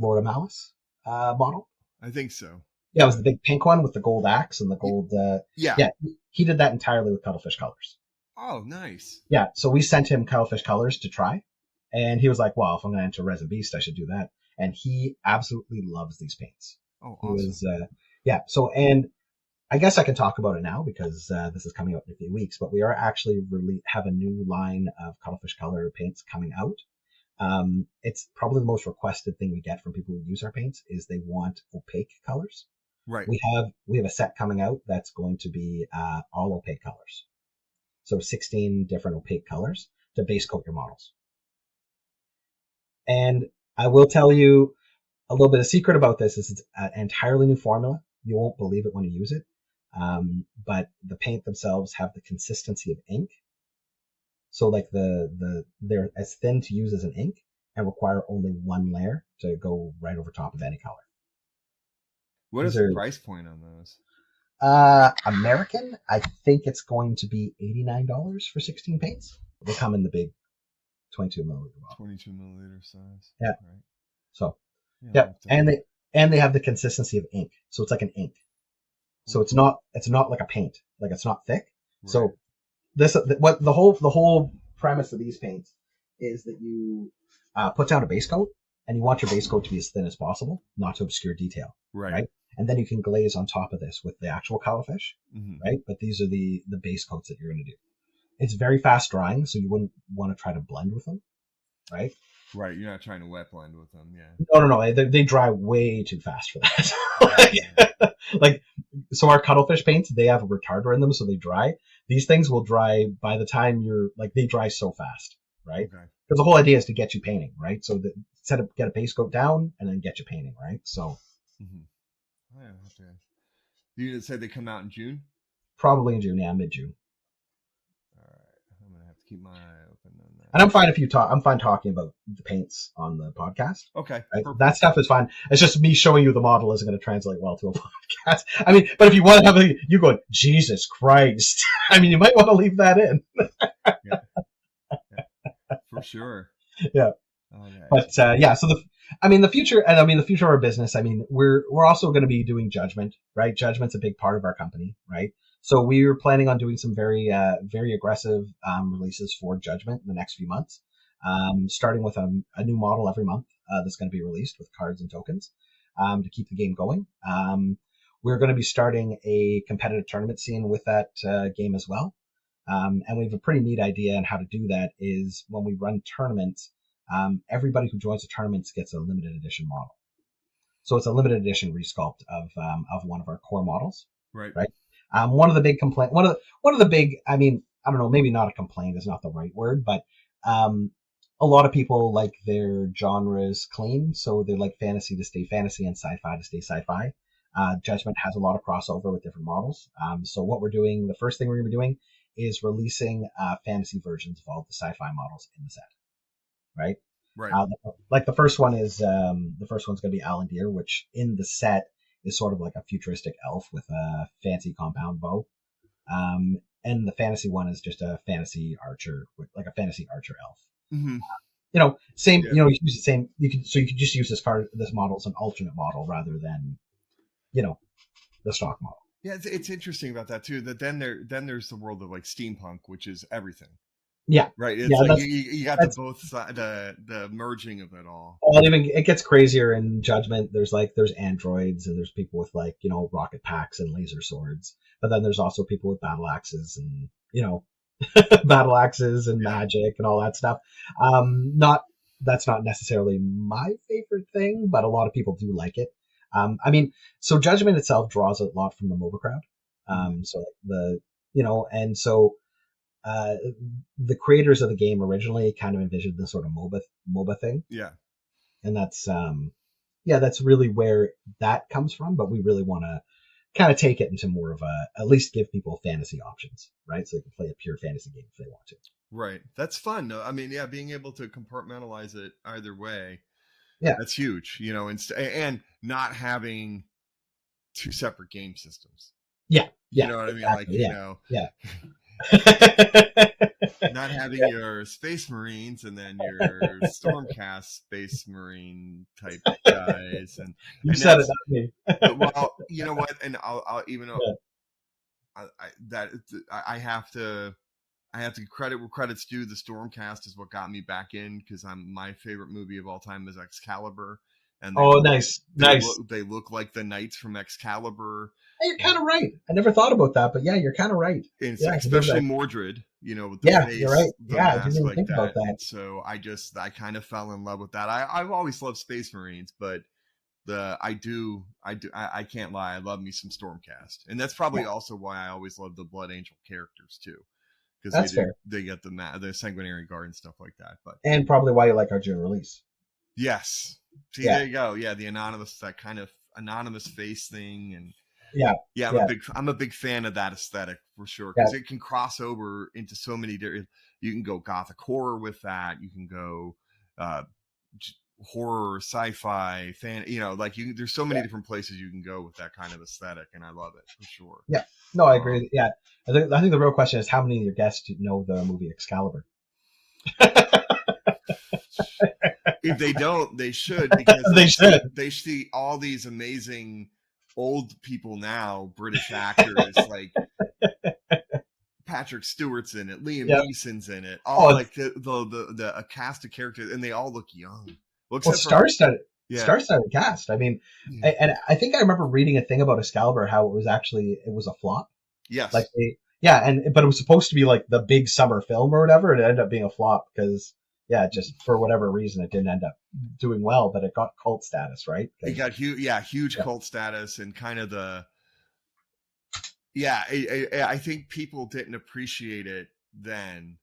Lord of Malice model. I think so. Yeah, it was the big pink one with the gold axe and the gold. Yeah, he did that entirely with cuttlefish colors. Oh, nice. Yeah, so we sent him cuttlefish colors to try, and he was like, "Well, if I'm going to enter Resin Beast, I should do that." And he absolutely loves these paints. Oh, awesome. So, and I guess I can talk about it now because this is coming out in a few weeks, but we are actually have a new line of cuttlefish color paints coming out. It's probably the most requested thing we get from people who use our paints is they want opaque colors. Right. We have a set coming out that's going to be all opaque colors. So 16 different opaque colors to base coat your models. And I will tell you a little bit of secret about this is it's an entirely new formula. You won't believe it when you use it. But the paint themselves have the consistency of ink. So like they're as thin to use as an ink and require only one layer to go right over top of any color. What is the price point on those? American, I think it's going to be $89 for 16 paints. They come in the big 22 milliliter bottle. 22 milliliter size. Yeah. Right. So, yeah. And they have the consistency of ink. So it's like an ink. So it's not like a paint. Like, it's not thick. Right. So the whole premise of these paints is that you put down a base coat, and you want your base coat to be as thin as possible, not to obscure detail. Right? And then you can glaze on top of this with the actual cuttlefish, right? But these are the base coats that you're going to do. It's very fast drying, so you wouldn't want to try to blend with them, right? Right, you're not trying to wet blend with them, yeah. No. They dry way too fast for that. So our cuttlefish paints, they have a retarder in them, so they dry. These things will dry by the time they dry so fast, right? Okay. Because the whole idea is to get you painting, right? So get a base coat down, and then get you painting, right? So Yeah, okay. You said they come out in June? probably in June, yeah, mid-June. All right, I'm gonna have to keep my eye open on that. And I'm fine I'm fine talking about the paints on the podcast. Okay, right? That stuff is fine. It's just me showing you the model isn't going to translate well to a podcast. I mean, but if you want to have you going, Jesus Christ, I mean, you might want to leave that in. Yeah. For sure. Yeah. Okay. But yeah, so the future of our business. I mean, we're also going to be doing Judgment, right? Judgment's a big part of our company, right? So we're planning on doing some very aggressive releases for Judgment in the next few months, starting with a new model every month that's going to be released with cards and tokens to keep the game going. We're going to be starting a competitive tournament scene with that game as well. And we have a pretty neat idea on how to do that is when we run tournaments, everybody who joins the tournaments gets a limited edition model. So it's a limited edition resculpt of one of our core models. Right. Right. One of the big, I mean, I don't know, maybe not a complaint is not the right word, but a lot of people like their genres clean. So they like fantasy to stay fantasy and sci-fi to stay sci-fi. Judgment has a lot of crossover with different models. So what we're doing, the first thing we're going to be doing is releasing fantasy versions of all the sci-fi models in the set. Right. Right. Like the first one's going to be Alan Deere, which in the set is sort of like a futuristic elf with a fancy compound bow. And the fantasy one is just a fantasy archer with like a fantasy archer elf. Mm-hmm. Same. Yeah. You use the same. You could just use this model as an alternate model rather than, the stock model. Yeah, it's interesting about that too. That then there's the world of like steampunk, which is everything. Yeah. Right. It's like you got the merging of it all. Well, it gets crazier in Judgment. There's androids and there's people with rocket packs and laser swords. But then there's also people with battle axes and magic and all that stuff. That's not necessarily my favorite thing, but a lot of people do like it. So Judgment itself draws a lot from the MOBA crowd. The creators of the game originally kind of envisioned this sort of MOBA thing. Yeah. And that's really where that comes from. But we really want to kind of take it into more of at least give people fantasy options, right? So they can play a pure fantasy game if they want to. Right. That's fun. I mean, yeah, being able to compartmentalize it either way. Yeah. That's huge, and not having two separate game systems. Yeah. You know what exactly. I mean? Not having your Space Marines and then your Stormcast Space Marine type guys, and you said it, not me. Well, you know what? And I'll even though I have to credit where credit's due. The Stormcast is what got me back in because my favorite movie of all time is Excalibur. And nice. They look like the knights from Excalibur. Hey, you're kind of right. I never thought about that, but yeah, you're kind of right. And especially Mordred, with the face, you're right. I didn't even think about that. And so I kind of fell in love with that. I've always loved Space Marines, but I can't lie. I love me some Stormcast, and that's probably also why I always love the Blood Angel characters too. Because they get the Sanguinary Guard and stuff like that. And probably why you like our June release. Yes. See, there you go. Yeah, the that kind of anonymous face thing, and I'm a big fan of that aesthetic for sure because it can cross over into so many different. You can go gothic horror with that. You can go horror, sci-fi, there's so many different places you can go with that kind of aesthetic, and I love it for sure. Yeah, no, I agree. Yeah, I think the real question is how many of your guests know the movie Excalibur. If they don't, they should, because they see all these amazing old people now, British actors like Patrick Stewart's in it, Liam Neeson's in it, a cast of characters, and they all look young. Star-studded cast. I mean, and I think I remember reading a thing about Excalibur how it was a flop. Yes. But it was supposed to be like the big summer film or whatever, and it ended up being a flop because just for whatever reason it didn't end up doing well, but it got cult status, right? It got huge cult status, and kind of I think people didn't appreciate it then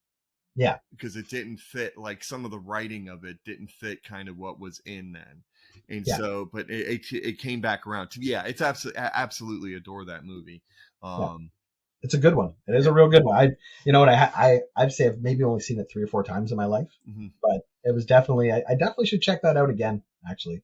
Yeah. because it didn't fit, like some of the writing of it didn't fit kind of what was in then. And Yeah. so, but it came back around to, yeah, it's absolutely adore that movie. Yeah. It's a good one. It is a real good one. I'd say I've maybe only seen it 3 or 4 times in my life, but it was definitely, I definitely should check that out again, actually.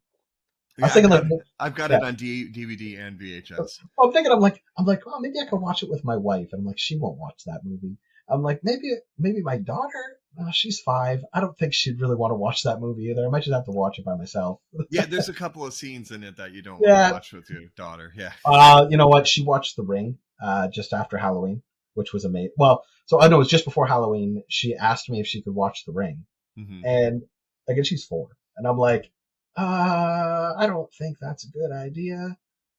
I was thinking I've got it on DVD and VHS. I'm thinking, I'm like, oh, maybe I could watch it with my wife. And I'm like, she won't watch that movie. I'm like, maybe my daughter, she's 5. I don't think she'd really want to watch that movie either. I might just have to watch it by myself. Yeah, there's a couple of scenes in it that you don't want to watch with your daughter. Yeah. You know what? She watched The Ring just after Halloween, which was amazing. Well, so I know it was just before Halloween. She asked me if she could watch The Ring, and again, she's 4, and I'm like, I don't think that's a good idea.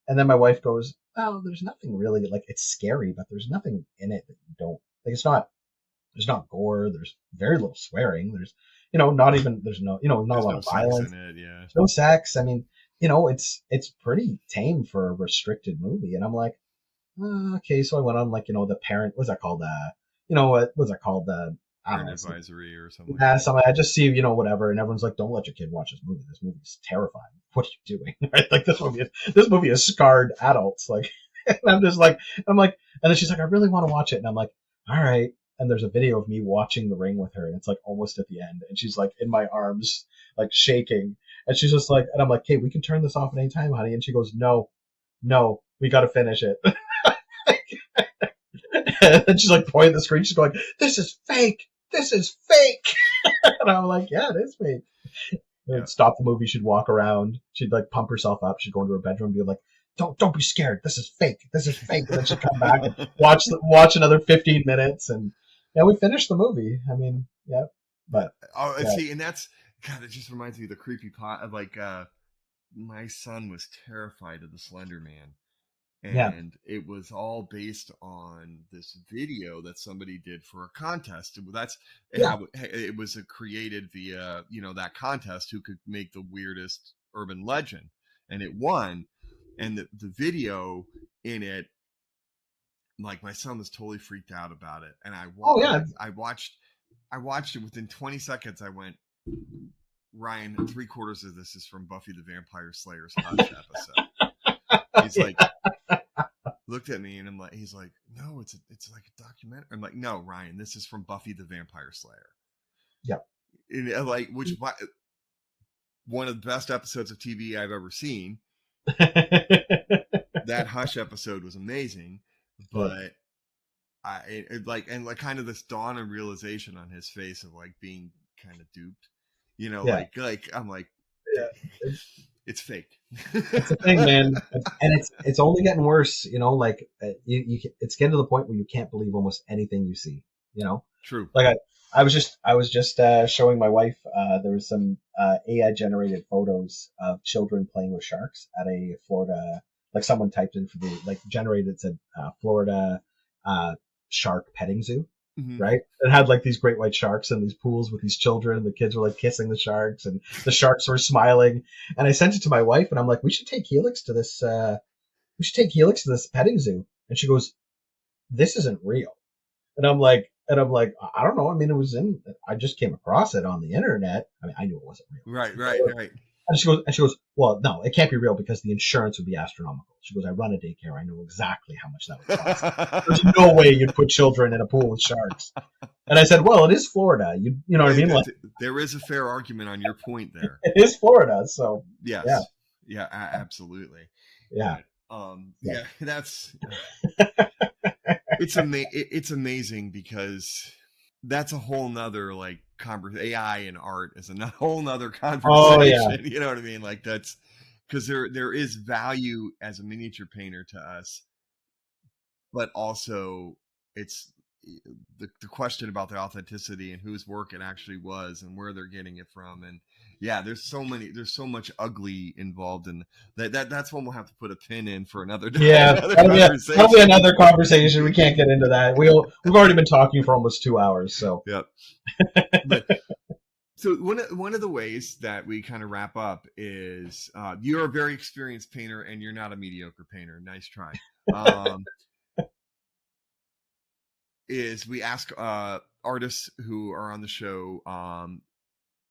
And then my wife goes, oh, there's nothing really, like, it's scary, but there's nothing in it that you don't, like, there's not gore, there's very little swearing, there's, there's no, not a lot of violence. In it, yeah. There's no sex. I mean, it's pretty tame for a restricted movie. And I'm like, okay. So I went on, like, the parent, what's that called? What was that called? I don't know. Advisory or something. Yeah, something. I just see, whatever. And everyone's like, don't let your kid watch this movie. This movie is terrifying. What are you doing? Right? Like, this movie is scarred adults. Like, and I'm like, and then she's like, I really want to watch it. And I'm like, all right. And there's a video of me watching The Ring with her, and it's like almost at the end, and she's like in my arms, like shaking, and she's just like, and I'm like, hey, we can turn this off at any time, honey. And she goes, no, we got to finish it. And she's like pointing at the screen, she's going, this is fake, and I'm like, yeah, it is fake. And stop the movie, she'd walk around, she'd like pump herself up, she'd go into her bedroom and be like, don't be scared, this is fake, and then she'd come back and watch another 15 minutes, and yeah, we finished the movie. I mean, yeah, but see, and that's, God, it just reminds me of the creepy pot of, like, my son was terrified of the Slender Man, and it was all based on this video that somebody did for a contest. It was created via that contest, who could make the weirdest urban legend, and it won. And the video in it, like, my son was totally freaked out about it, and I watched it. Within 20 seconds, I went, Ryan, 3/4 of this is from Buffy the Vampire Slayer's Hush episode. He's like, looked at me, and he's like, no, it's like a documentary. I'm like, no, Ryan, this is from Buffy the Vampire Slayer. Yep. And, like, which one of the best episodes of TV I've ever seen. That Hush episode was amazing, but kind of this dawn and realization on his face of, like, being kind of duped, like I'm like, it's fake. That's the thing, man, and it's only getting worse. Like, it's getting to the point where you can't believe almost anything you see. True. Like I was just showing my wife. There was some AI generated photos of children playing with sharks at a Florida. Like, someone typed in for the, like, generated, it said Florida shark petting zoo, right? It had, like, these great white sharks in these pools with these children. The kids were, like, kissing the sharks, and the sharks were smiling. And I sent it to my wife, and I'm like, we should take Helix to this. We should take Helix to this petting zoo. And she goes, this isn't real. And I'm like, I don't know. I mean, I just came across it on the internet. I mean, I knew it wasn't real. Right. And she goes, well, no, it can't be real because the insurance would be astronomical. She goes, I run a daycare. I know exactly how much that would cost. There's no way you'd put children in a pool with sharks. And I said, well, it is Florida. You know what I mean? Like, there is a fair argument on your point there. It is Florida, so yes, yeah, absolutely. Yeah. That's it's amazing, because that's a whole nother, like, AI and art is a whole nother conversation. Oh, yeah. You know what I mean? Like, that's because there is value as a miniature painter to us, but also it's the question about the authenticity and whose work it actually was and where they're getting it from. And there's so much ugly involved in that's one we'll have to put a pin in for another day. That'll be another conversation. We can't get into that. We've already been talking for almost 2 hours, so yep. So one of the ways that we kind of wrap up is you're a very experienced painter and you're not a mediocre painter. Nice try. is we ask artists who are on the show.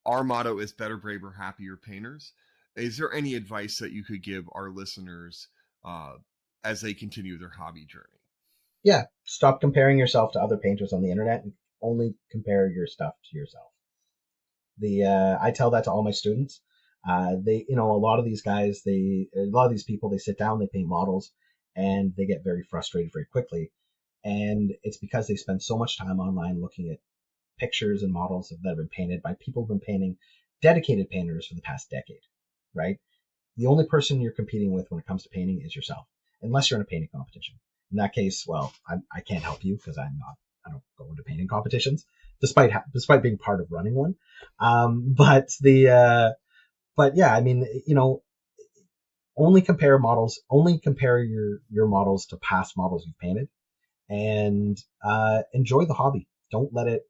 Our motto is better, braver, happier painters. Is there any advice that you could give our listeners as they continue their hobby journey? Yeah, stop comparing yourself to other painters on the internet and only compare your stuff to yourself. I tell that to all my students. A lot of these guys, a lot of these people, they sit down, they paint models, and they get very frustrated very quickly. And it's because they spend so much time online looking at pictures and models that have been painted by people who've been painting, dedicated painters for the past decade, right? The only person you're competing with when it comes to painting is yourself, unless you're in a painting competition. In that case, well, I can't help you because I don't go into painting competitions, despite being part of running one. But yeah, I mean, only compare your models to past models you've painted, and enjoy the hobby. Don't let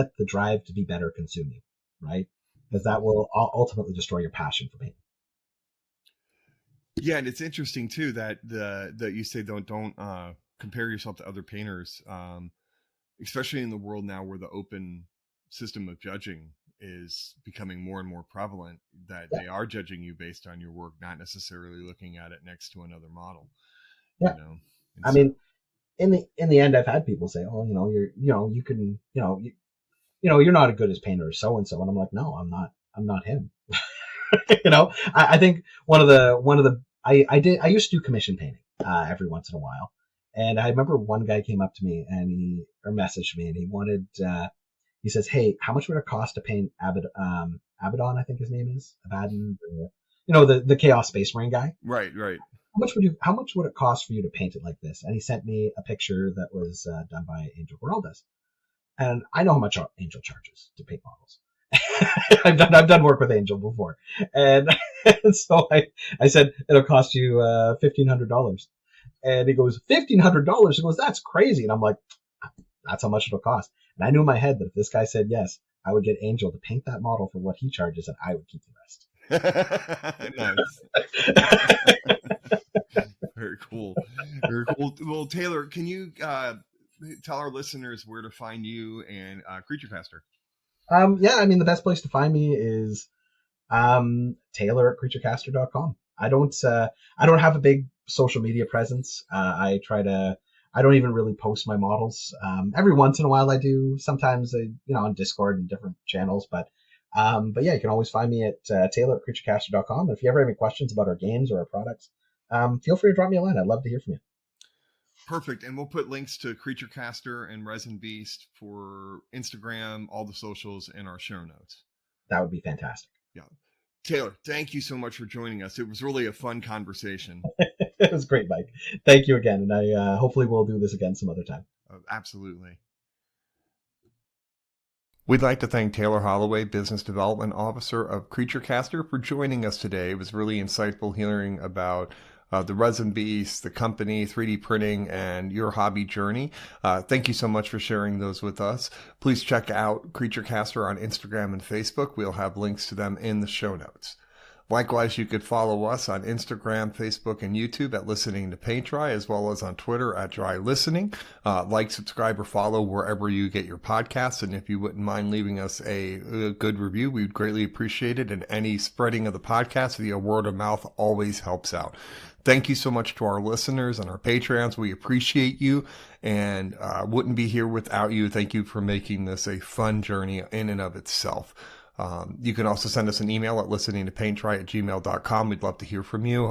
the drive to be better consume you, right? Because that will ultimately destroy your passion for painting. Yeah, and it's interesting too that you say don't compare yourself to other painters, especially in the world now where the open system of judging is becoming more and more prevalent. That they are judging you based on your work, not necessarily looking at it next to another model. Yeah, I mean, in the end, I've had people say, "Oh, you're not as good as painter as so and so," and I'm like, "No, I'm not him." I think I used to do commission painting every once in a while, and I remember one guy came up to me and messaged me, and he says, "Hey, how much would it cost to paint Abaddon? I think his name is Abaddon, the Chaos Space Marine guy." Right. How much would it cost for you to paint it like this? And he sent me a picture that was done by Angel Geraldes. And I know how much Angel charges to paint models. I've done work with Angel before. And so I said, it'll cost you $1,500. And he goes, $1,500? He goes, that's crazy. And I'm like, that's how much it'll cost. And I knew in my head that if this guy said yes, I would get Angel to paint that model for what he charges, and I would keep the rest. Nice. Very cool. Well, Taylor, can you tell our listeners where to find you and CreatureCaster? Yeah, I mean, the best place to find me is Taylor at creaturecaster.com. I don't have a big social media presence. I don't even really post my models. Every once in a while I do. Sometimes on Discord and different channels, but yeah, you can always find me at Taylor at creaturecaster.com. If you ever have any questions about our games or our products, feel free to drop me a line. I'd love to hear from you. Perfect. And we'll put links to CreatureCaster and Resin Beast for Instagram, all the socials in our show notes. That would be fantastic. Yeah. Taylor, thank you so much for joining us. It was really a fun conversation. It was great, Mike. Thank you again. And I hopefully we'll do this again some other time. Absolutely. We'd like to thank Taylor Holloway, Business Development Officer of CreatureCaster, for joining us today. It was really insightful hearing about the Resin Beast, the company, 3D printing, and your hobby journey. Thank you so much for sharing those with us. Please check out CreatureCaster on Instagram and Facebook. We'll have links to them in the show notes. Likewise, you could follow us on Instagram, Facebook, and YouTube at Listening to Paint Dry, as well as on Twitter at Dry Listening. Like, subscribe, or follow wherever you get your podcasts. And if you wouldn't mind leaving us a good review, we'd greatly appreciate it. And any spreading of the podcast via word of mouth always helps out. Thank you so much to our listeners and our Patreons. We appreciate you and wouldn't be here without you. Thank you for making this a fun journey in and of itself. You can also send us an email at listeningtopainttry@gmail.com. We'd love to hear from you.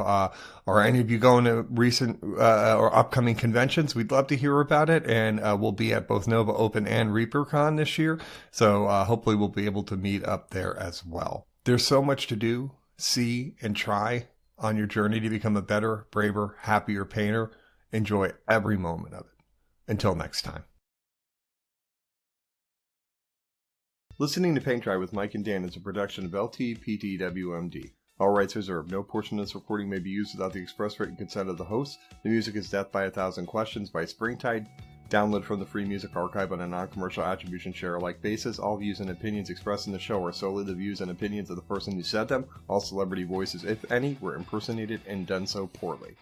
Or any of you going to recent or upcoming conventions, we'd love to hear about it. And we'll be at both Nova Open and ReaperCon this year. So hopefully we'll be able to meet up there as well. There's so much to do, see, and try on your journey to become a better, braver, happier painter. Enjoy every moment of it. Until next time. Listening to Paint Dry with Mike and Dan is a production of LTPTWMD. All rights reserved. No portion of this recording may be used without the express written consent of the host. The music is Death by a Thousand Questions by Springtide. Download from the Free Music Archive on a non-commercial attribution share-alike basis. All views and opinions expressed in the show are solely the views and opinions of the person who said them. All celebrity voices, if any, were impersonated and done so poorly.